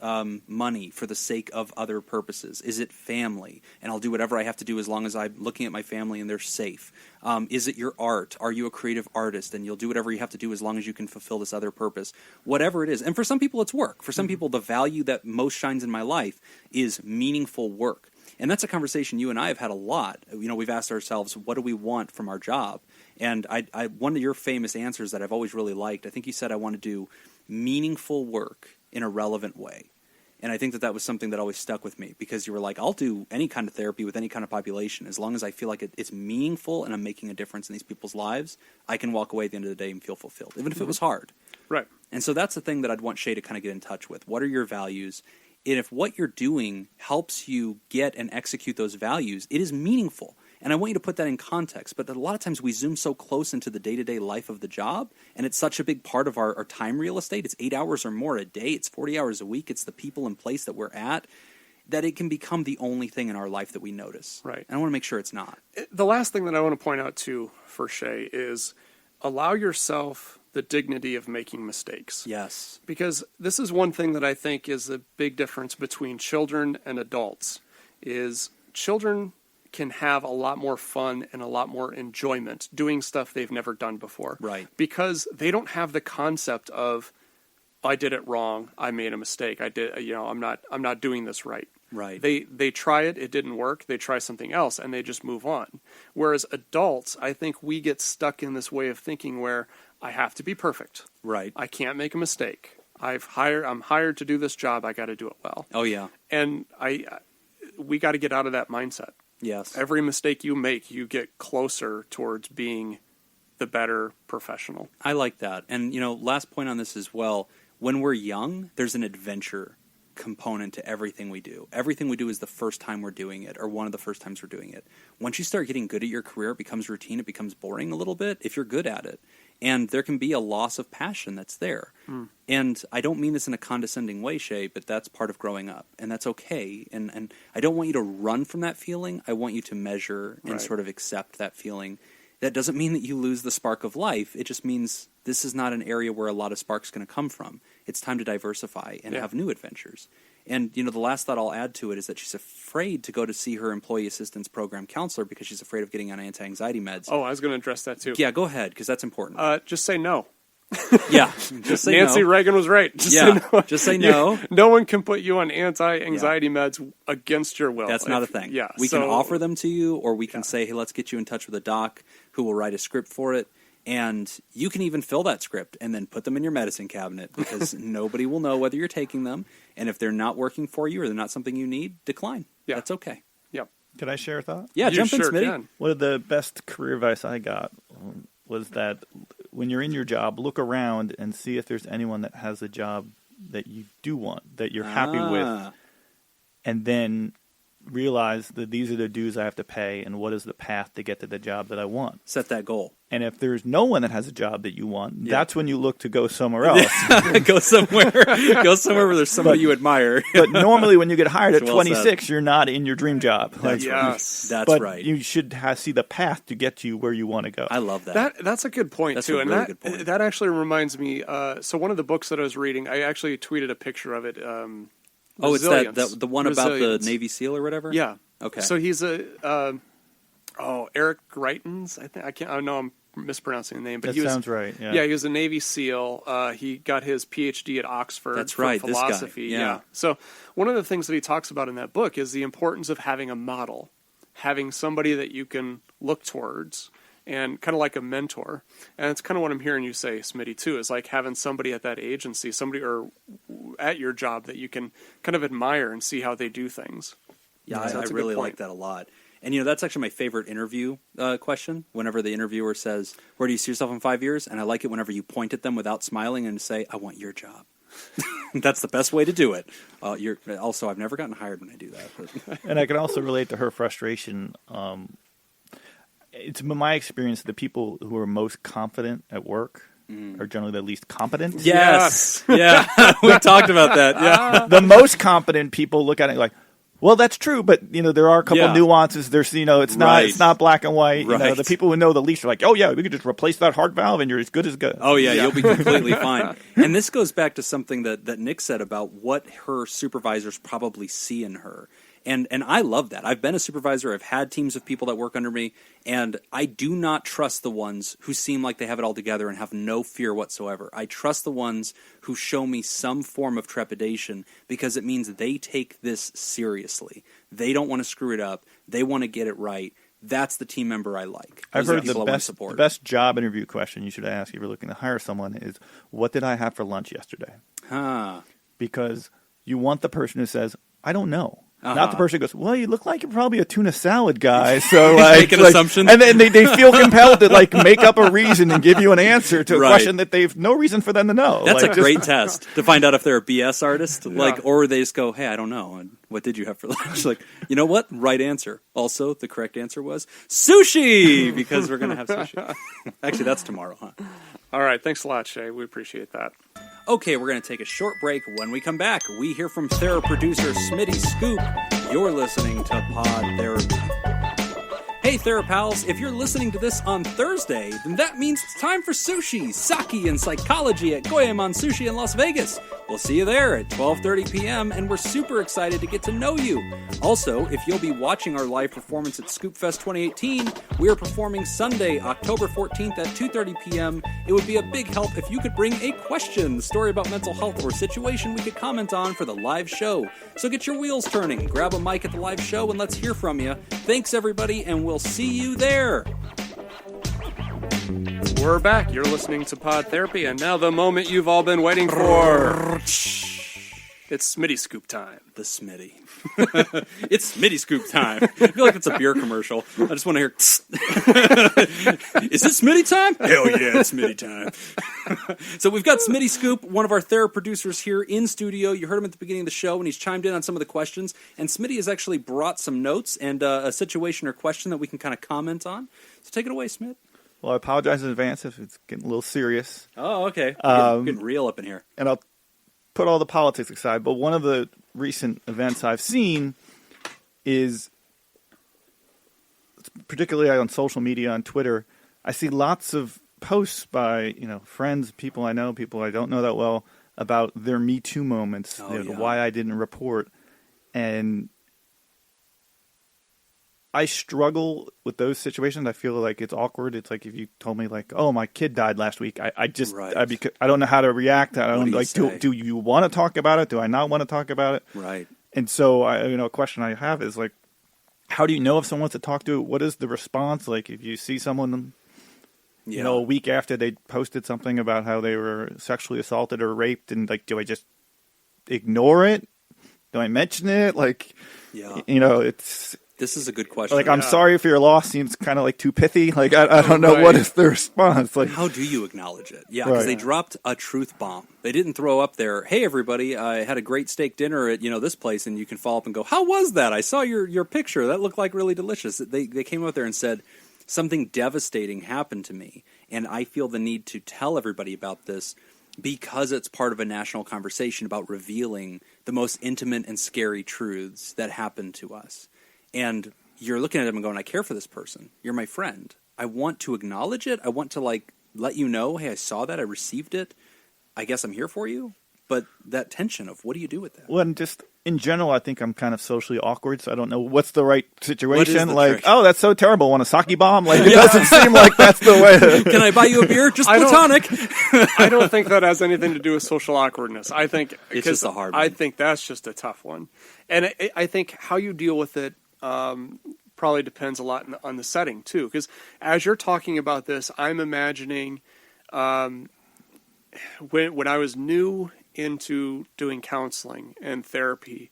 money for the sake of other purposes? Is it family? And I'll do whatever I have to do as long as I'm looking at my family and they're safe. Is it your art? Are you a creative artist? And you'll do whatever you have to do as long as you can fulfill this other purpose. Whatever it is. And for some people, it's work. For some people, the value that most shines in my life is meaningful work. And that's a conversation you and I have had a lot. You know, we've asked ourselves, what do we want from our job? And I one of your famous answers that I've always really liked, I think you said, I want to do meaningful work in a relevant way. And I think that was something that always stuck with me, because you were like, I'll do any kind of therapy with any kind of population as long as I feel like it's meaningful and I'm making a difference in these people's lives. I can walk away at the end of the day and feel fulfilled, even if it was hard. Right. And so that's the thing that I'd want Shay to kind of get in touch with. What are your values? And if what you're doing helps you get and execute those values, it is meaningful. And I want you to put that in context. But a lot of times we zoom so close into the day-to-day life of the job, and it's such a big part of our time real estate. It's 8 hours or more a day. It's 40 hours a week. It's the people and place that we're at, that it can become the only thing in our life that we notice. Right. And I want to make sure it's not. The last thing that I want to point out, too, for Shay is allow yourself the dignity of making mistakes. Yes. Because this is one thing that I think is a big difference between children and adults, is children can have a lot more fun and a lot more enjoyment doing stuff they've never done before. Right. Because they don't have the concept of, I did it wrong, I made a mistake, I'm not doing this right. Right. They try it didn't work, they try something else, and they just move on. Whereas adults, I think we get stuck in this way of thinking where I have to be perfect. Right. I can't make a mistake. I'm hired to do this job, I got to do it well. Oh, yeah. And we got to get out of that mindset. Yes. Every mistake you make, you get closer towards being the better professional. I like that. And, last point on this as well, when we're young, there's an adventure component to everything we do. Everything we do is the first time we're doing it, or one of the first times we're doing it. Once you start getting good at your career, it becomes routine, it becomes boring a little bit if you're good at it. And there can be a loss of passion that's there. And I don't mean this in a condescending way, Shay, but that's part of growing up. And that's okay. And I don't want you to run from that feeling. I want you to measure and sort of accept that feeling. That doesn't mean that you lose the spark of life. It just means this is not an area where a lot of spark's going to come from. It's time to diversify and have new adventures. And, the last thought I'll add to it is that she's afraid to go to see her employee assistance program counselor because she's afraid of getting on anti-anxiety meds. Oh, I was going to address that too. Yeah, go ahead, because that's important. Just say no. Yeah, just say Nancy no. Reagan was right. Just Yeah, say no. just say no. No one can put you on anti-anxiety meds against your will. That's not a thing. Yeah, we can offer them to you, or we can say, hey, let's get you in touch with a doc who will write a script for it. And you can even fill that script and then put them in your medicine cabinet, because nobody will know whether you're taking them. And if they're not working for you or they're not something you need, decline. Yeah. That's okay. Yep. Could I share a thought? Yeah, jump in, Smitty. Can. One of the best career advice I got was that when you're in your job, look around and see if there's anyone that has a job that you do want, that you're happy with, and then realize that these are the dues I have to pay and what is the path to get to the job that I want. Set that goal. And if there's no one that has a job that you want, that's when you look to go somewhere else. Go somewhere where there's somebody you admire. But normally when you get hired at Well 26, you're not in your dream job. That's But right. you should see the path to get you where you want to go. I love that. That's a good point, That's too. a And really good point. that actually reminds me, so one of the books that I was reading, I actually tweeted a picture of it. It's the one about the Navy SEAL or whatever? Yeah. Okay. So he's Eric Greitens, I know I'm mispronouncing the name, but That sounds right. Yeah. Yeah, he was a Navy SEAL. He got his PhD at Oxford. That's for right, this guy. philosophy. Yeah. So one of the things that he talks about in that book is the importance of having a model, having somebody that you can look towards, and kind of like a mentor. And it's kind of what I'm hearing you say, Smitty, too, is like having somebody at that agency, somebody or at your job that you can kind of admire and see how they do things. Yeah, So I that's a good really point. like that a lot. And, that's actually my favorite interview question, whenever the interviewer says, where do you see yourself in 5 years? And I like it whenever you point at them without smiling and say, I want your job. That's the best way to do it. Also, I've never gotten hired when I do that. But. And I can also relate to her frustration. It's been my experience that the people who are most confident at work are generally the least competent. Yes. Yeah. We talked about that. Yeah. The most competent people look at it like, Well, that's true, but there are a couple nuances. There's it's not black and white. Right. The people who know the least are like, oh yeah, we could just replace that heart valve and you're as good as good. Oh yeah, you'll be completely fine. And this goes back to something that Nick said about what her supervisors probably see in her. And I love that. I've been a supervisor. I've had teams of people that work under me, and I do not trust the ones who seem like they have it all together and have no fear whatsoever. I trust the ones who show me some form of trepidation because it means they take this seriously. They don't want to screw it up. They want to get it right. That's the team member I like. I've heard the best job interview question you should ask if you're looking to hire someone is, what did I have for lunch yesterday? Because you want the person who says, I don't know. Not the person who goes, well, you look like you're probably a tuna salad guy. So making assumptions. And then they feel compelled to make up a reason and give you an answer to a question that they've no reason for them to know. That's a great test to find out if they're a BS artist. Or they just go, hey, I don't know. And what did you have for lunch? You know what? Right answer. Also, the correct answer was sushi, because we're going to have sushi. Actually, that's tomorrow, huh? All right. Thanks a lot, Shay. We appreciate that. Okay, we're going to take a short break. When we come back, we hear from Theraproducer Smitty Scoop. You're listening to Pod Therapy. Hey, TheraPals, if you're listening to this on Thursday, then that means it's time for sushi, sake, and psychology at Goemon Sushi in Las Vegas. We'll see you there at 12:30 p.m., and we're super excited to get to know you. Also, if you'll be watching our live performance at ScoopFest 2018, we are performing Sunday, October 14th at 2:30 p.m. It would be a big help if you could bring a question, story about mental health, or situation we could comment on for the live show. So get your wheels turning, grab a mic at the live show, and let's hear from you. Thanks, everybody, and we'll see you there. We're back. You're listening to Pod Therapy, and now the moment you've all been waiting for. It's Smitty Scoop time. The Smitty. It's Smitty Scoop time. I feel like it's a beer commercial. I just want to hear. Is it Smitty time? Hell yeah, it's Smitty time. So we've got Smitty Scoop, one of our Theraproducers here in studio. You heard him at the beginning of the show, and he's chimed in on some of the questions. And Smitty has actually brought some notes and a situation or question that we can kind of comment on. So take it away, Smith. Well, I apologize in advance if it's getting a little serious. Oh, okay. Getting real up in here. And I'll put all the politics aside, but one of the recent events I've seen is, particularly on social media, on Twitter, I see lots of posts by friends, people I know, people I don't know that well, about their MeToo moments, why I didn't report. And I struggle with those situations. I feel like it's awkward. It's like if you told me, oh, my kid died last week. I don't know how to react. I don't do you want to talk about it? Do I not want to talk about it? Right. And so, a question I have is how do you know if someone wants to talk to it? What is the response? If you see someone, a week after they posted something about how they were sexually assaulted or raped, and do I just ignore it? Do I mention it? It's. This is a good question. I'm sorry for your loss seems kind of too pithy. I don't know what is the response. How do you acknowledge it? Yeah, because they dropped a truth bomb. They didn't throw up there, hey, everybody, I had a great steak dinner at, this place, and you can follow up and go, how was that? I saw your picture. That looked like really delicious. They came out there and said, something devastating happened to me, and I feel the need to tell everybody about this because it's part of a national conversation about revealing the most intimate and scary truths that happen to us. And you're looking at them and going, I care for this person. You're my friend. I want to acknowledge it. I want to let you know, hey, I saw that. I received it. I guess I'm here for you. But that tension of what do you do with that? Well, and just in general, I think I'm kind of socially awkward, so I don't know what's the right situation. Trick? Oh, that's so terrible. Want a sake bomb? It doesn't seem like that's the way. Can I buy you a beer? Just platonic. I don't think that has anything to do with social awkwardness. I think it's just a hard one. I think that's just a tough one. And I think how you deal with it probably depends a lot on the setting too, because as you're talking about this, I'm imagining when I was new into doing counseling and therapy.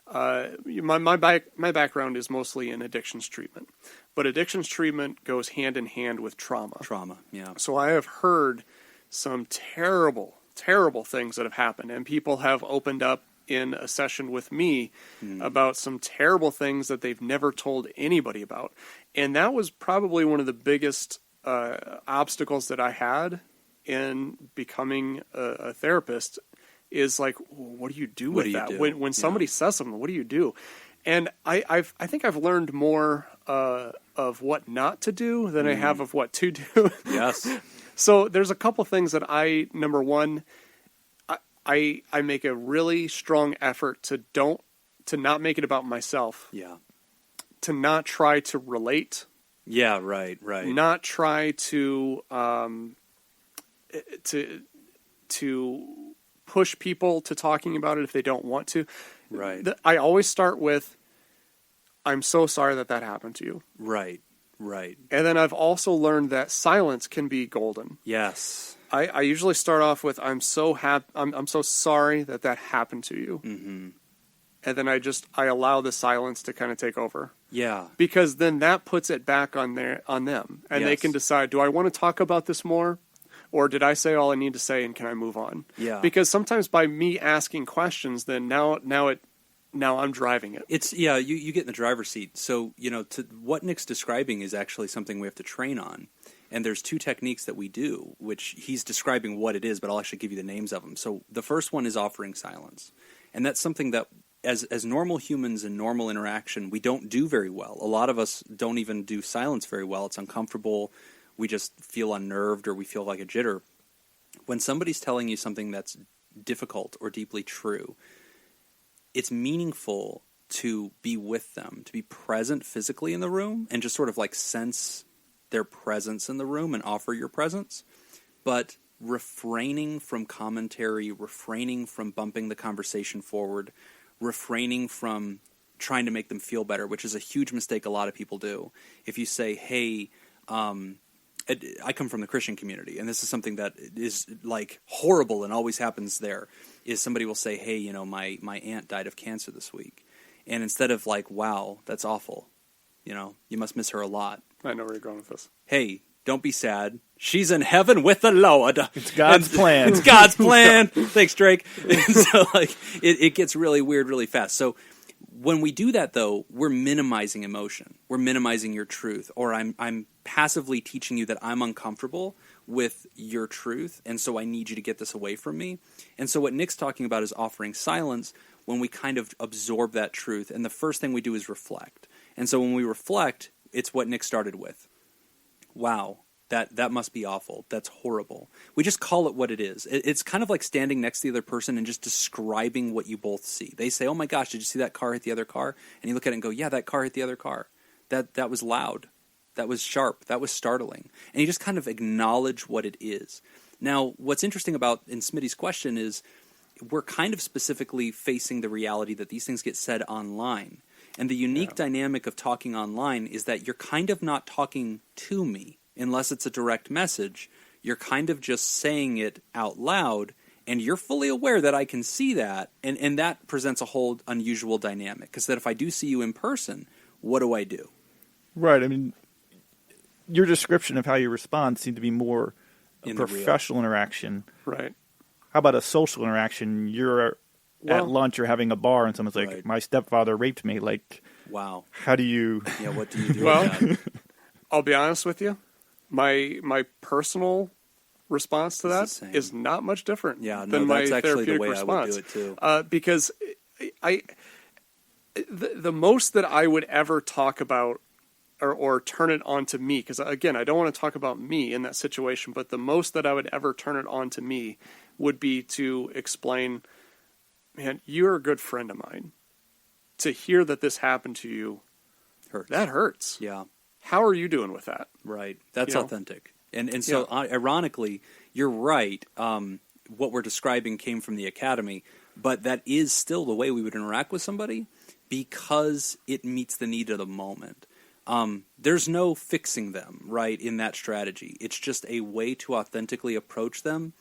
My background is mostly in addictions treatment, but addictions treatment goes hand in hand with trauma. Trauma, yeah. So I have heard some terrible, terrible things that have happened, and people have opened up in a session with me about some terrible things that they've never told anybody about. And that was probably one of the biggest obstacles that I had in becoming a therapist is what do you do with that? When somebody says something, what do you do? And I think I've learned more of what not to do than I have of what to do. Yes. So there's a couple things that number one, I make a really strong effort to not make it about myself. Yeah. To not try to relate. Yeah, right. Not try to push people to talking about it if they don't want to. Right. I always start with, I'm so sorry that happened to you. Right. And then I've also learned that silence can be golden. Yes. I usually start off with, I'm so sorry that happened to you. Mm-hmm. And then I allow the silence to kind of take over. Yeah. Because then that puts it back on them. And they Yes. can decide, do I want to talk about this more? Or did I say all I need to say and can I move on? Yeah. Because sometimes by me asking questions, then now I'm driving it. It's you get in the driver's seat. So, what Nick's describing is actually something we have to train on. And there's two techniques that we do, which he's describing what it is, but I'll actually give you the names of them. So the first one is offering silence. And that's something that as normal humans in normal interaction, we don't do very well. A lot of us don't even do silence very well. It's uncomfortable. We just feel unnerved or we feel like a jitter. When somebody's telling you something that's difficult or deeply true, it's meaningful to be with them, to be present physically in the room and just sort of like sense their presence in the room and offer your presence. But refraining from commentary, refraining from bumping the conversation forward, refraining from trying to make them feel better, which is a huge mistake a lot of people do. If you say, hey, I come from the Christian community, and this is something that is like horrible and always happens there, is somebody will say, hey, my aunt died of cancer this week. And instead of like, wow, that's awful, you must miss her a lot. I know where you're going with this. Hey, don't be sad. She's in heaven with the Lord. It's God's plan. It's God's plan. Thanks, Drake. And so, it gets really weird really fast. So when we do that, though, we're minimizing emotion. We're minimizing your truth. Or I'm passively teaching you that I'm uncomfortable with your truth, and so I need you to get this away from me. And so what Nick's talking about is offering silence when we kind of absorb that truth. And the first thing we do is reflect. And so when we reflect, it's what Nick started with. Wow, that must be awful. That's horrible. We just call it what it is. It's kind of like standing next to the other person and just describing what you both see. They say, oh my gosh, did you see that car hit the other car? And you look at it and go, yeah, that car hit the other car. That was loud. That was sharp. That was startling. And you just kind of acknowledge what it is. Now, what's interesting about in Smitty's question is we're kind of specifically facing the reality that these things get said online. And the unique dynamic of talking online is that you're kind of not talking to me unless it's a direct message. You're kind of just saying it out loud, and you're fully aware that I can see that, and that presents a whole unusual dynamic. Because that if I do see you in person, what do I do? Right. I mean, your description of how you respond seemed to be more a In the professional interaction. Right. How about a social interaction? You're at lunch or having a bar, and someone's like, Right. my stepfather raped me. Like, Wow. how do you... Yeah, what do you do Well, with that? I'll be honest with you. My personal response to It's that the is same. not much different Yeah, than no, my that's actually the therapeutic way response. I would do it too. Because the most that I would ever talk about or turn it on to me, because again, I don't want to talk about me in that situation, but the most that I would ever turn it on to me would be to explain, man, you're a good friend of mine. To hear that this happened to you, Hurts. that hurts. Yeah. How are you doing with that? Right. That's You know? authentic. And so, ironically, you're right. What we're describing came from the academy, but that is still the way we would interact with somebody because it meets the need of the moment. There's no fixing them, right, in that strategy. It's just a way to authentically approach them,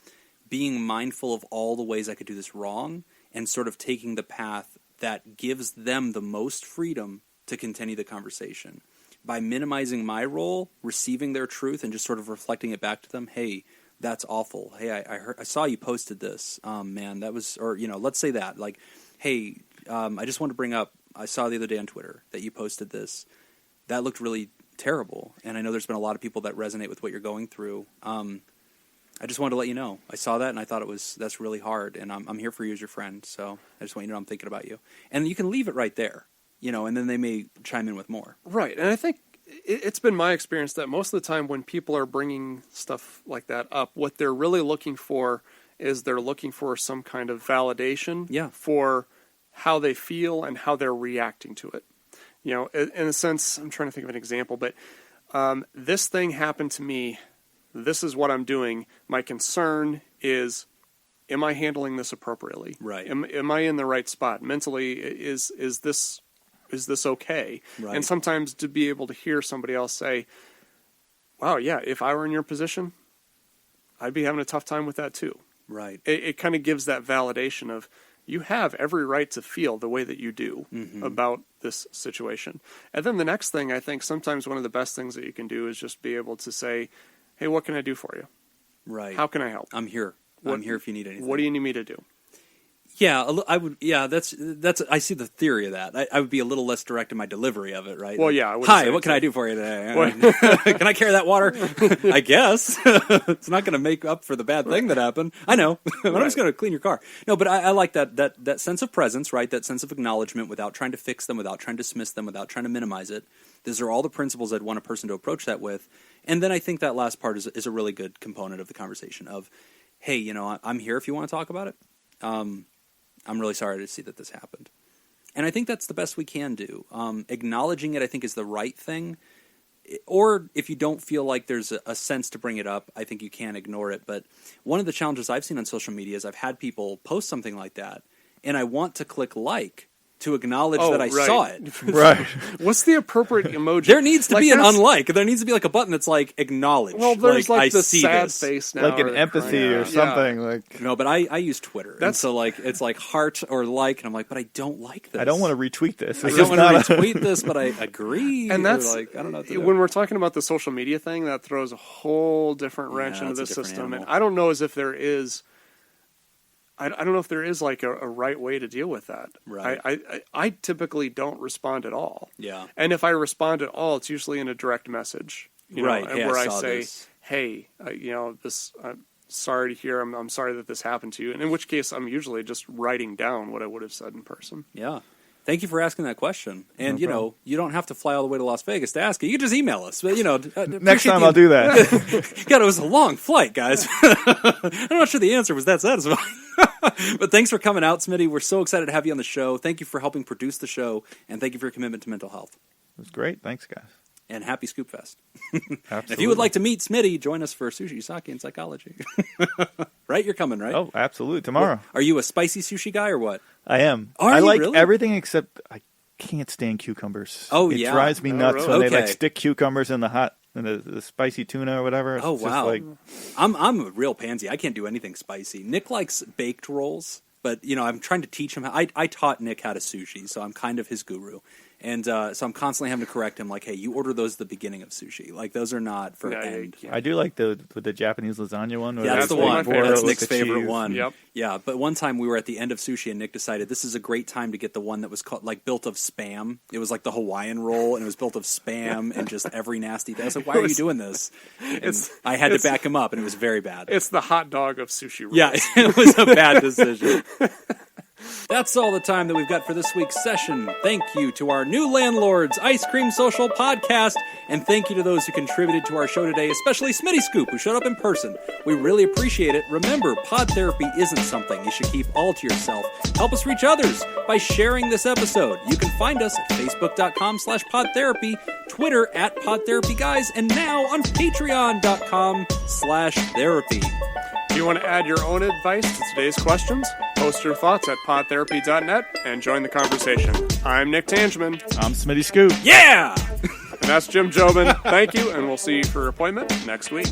being mindful of all the ways I could do this wrong, and sort of taking the path that gives them the most freedom to continue the conversation. By minimizing my role, receiving their truth, and just sort of reflecting it back to them, hey, that's awful. Hey, I saw you posted this. Man, that was, or, let's say that. Like, hey, I just want to bring up, I saw the other day on Twitter that you posted this. That looked really terrible. And I know there's been a lot of people that resonate with what you're going through. I just wanted to let you know. I saw that and I thought that's really hard. And I'm here for you as your friend. So I just want you to know I'm thinking about you. And you can leave it right there. and then they may chime in with more. Right. And I think it's been my experience that most of the time when people are bringing stuff like that up, what they're really looking for is they're looking for some kind of validation for how they feel and how they're reacting to it. In a sense, I'm trying to think of an example, but this thing happened to me. This is what I'm doing. My concern is, am I handling this appropriately? Right. Am I in the right spot mentally? Is this okay? Right. And sometimes to be able to hear somebody else say, wow, yeah, if I were in your position, I'd be having a tough time with that too. Right. It kind of gives that validation of, you have every right to feel the way that you do about this situation. And then the next thing, I think sometimes one of the best things that you can do is just be able to say, hey, what can I do for you? Right. How can I help? I'm here. I'm here if you need anything. What do you need me to do? Yeah, I would. Yeah, that's. I see the theory of that. I would be a little less direct in my delivery of it, right? Well, yeah. Hi, what can I do for you today? Can I carry that water? I guess it's not going to make up for the bad thing that happened. I know, but I'm just going to clean your car. No, but I like that sense of presence, right? That sense of acknowledgement without trying to fix them, without trying to dismiss them, without trying to minimize it. These are all the principles I'd want a person to approach that with. And then I think that last part is a really good component of the conversation of, hey, I'm here if you want to talk about it. I'm really sorry to see that this happened. And I think that's the best we can do. Acknowledging it, I think, is the right thing. Or if you don't feel like there's a sense to bring it up, I think you can ignore it. But one of the challenges I've seen on social media is I've had people post something like that, and I want to click like to acknowledge that I saw it. Right. What's the appropriate emoji? There needs to be an unlike. There needs to be like a button that's like acknowledge. Well, there's like I the see sad this. face now. Like an empathy or something. Like No, but I use Twitter. And so like it's like heart or like, and I'm like, but I don't like this. I don't want to retweet this. I don't want to retweet this, but I agree. And that's like, I don't know what to do. when we're talking about the social media thing, that throws a whole different wrench into the system. And I don't know as if there is. I don't know if there is like a right way to deal with that. Right. I typically don't respond at all. Yeah. And if I respond at all, it's usually in a direct message. Right. Hey, where I I saw say, this. hey, this. I'm sorry to hear. I'm sorry that this happened to you. And in which case, I'm usually just writing down what I would have said in person. Yeah. Thank you for asking that question. And, you don't have to fly all the way to Las Vegas to ask it. You can just email us. But, next time I'll do that. God, it was a long flight, guys. I'm not sure the answer was that satisfying. But thanks for coming out, Smitty. We're so excited to have you on the show. Thank you for helping produce the show. And thank you for your commitment to mental health. It was great. Thanks, guys. And happy Scoop Fest. Absolutely. If you would like to meet Smitty, join us for Sushi, Sake, and Psychology. Right? You're coming, right? Oh, absolutely. Tomorrow. Are you a spicy sushi guy or what? I am. Are I you like really? everything except I can't stand cucumbers. Oh, it yeah? drives me nuts really? when they Okay. like stick cucumbers in the spicy tuna or whatever. It's Oh, just wow. like, I'm a real pansy. I can't do anything spicy. Nick likes baked rolls, but, I'm trying to teach him. I taught Nick how to sushi, so I'm kind of his guru. And so I'm constantly having to correct him, like, hey, you order those at the beginning of sushi. Like, those are not for end. I do like the Japanese lasagna one. Yeah, that's the one. favorite. That's with Nick's the favorite cheese. one. Yep. Yeah, but one time we were at the end of sushi and Nick decided this is a great time to get the one that was called, like, built of Spam. It was like the Hawaiian roll, and it was built of Spam and just every nasty thing. I was like, why are you doing this? And I had to back him up, and it was very bad. It's the hot dog of sushi rolls. Yeah, it was a bad decision. That's all the time that we've got for this week's session. Thank you to our new landlords, Ice Cream Social Podcast, and thank you to those who contributed to our show today, especially Smitty Scoop, who showed up in person. We really appreciate it. Remember, pod therapy isn't something you should keep all to yourself. Help us reach others by sharing this episode. You can find us at facebook.com/podtherapy, Twitter at PodTherapyGuys, and now on patreon.com/therapy. If you want to add your own advice to today's questions, post your thoughts at podtherapy.net and join the conversation. I'm Nick Tangeman. I'm Smitty Scoop. Yeah! And that's Jim Jobin. Thank you, and we'll see you for your appointment next week.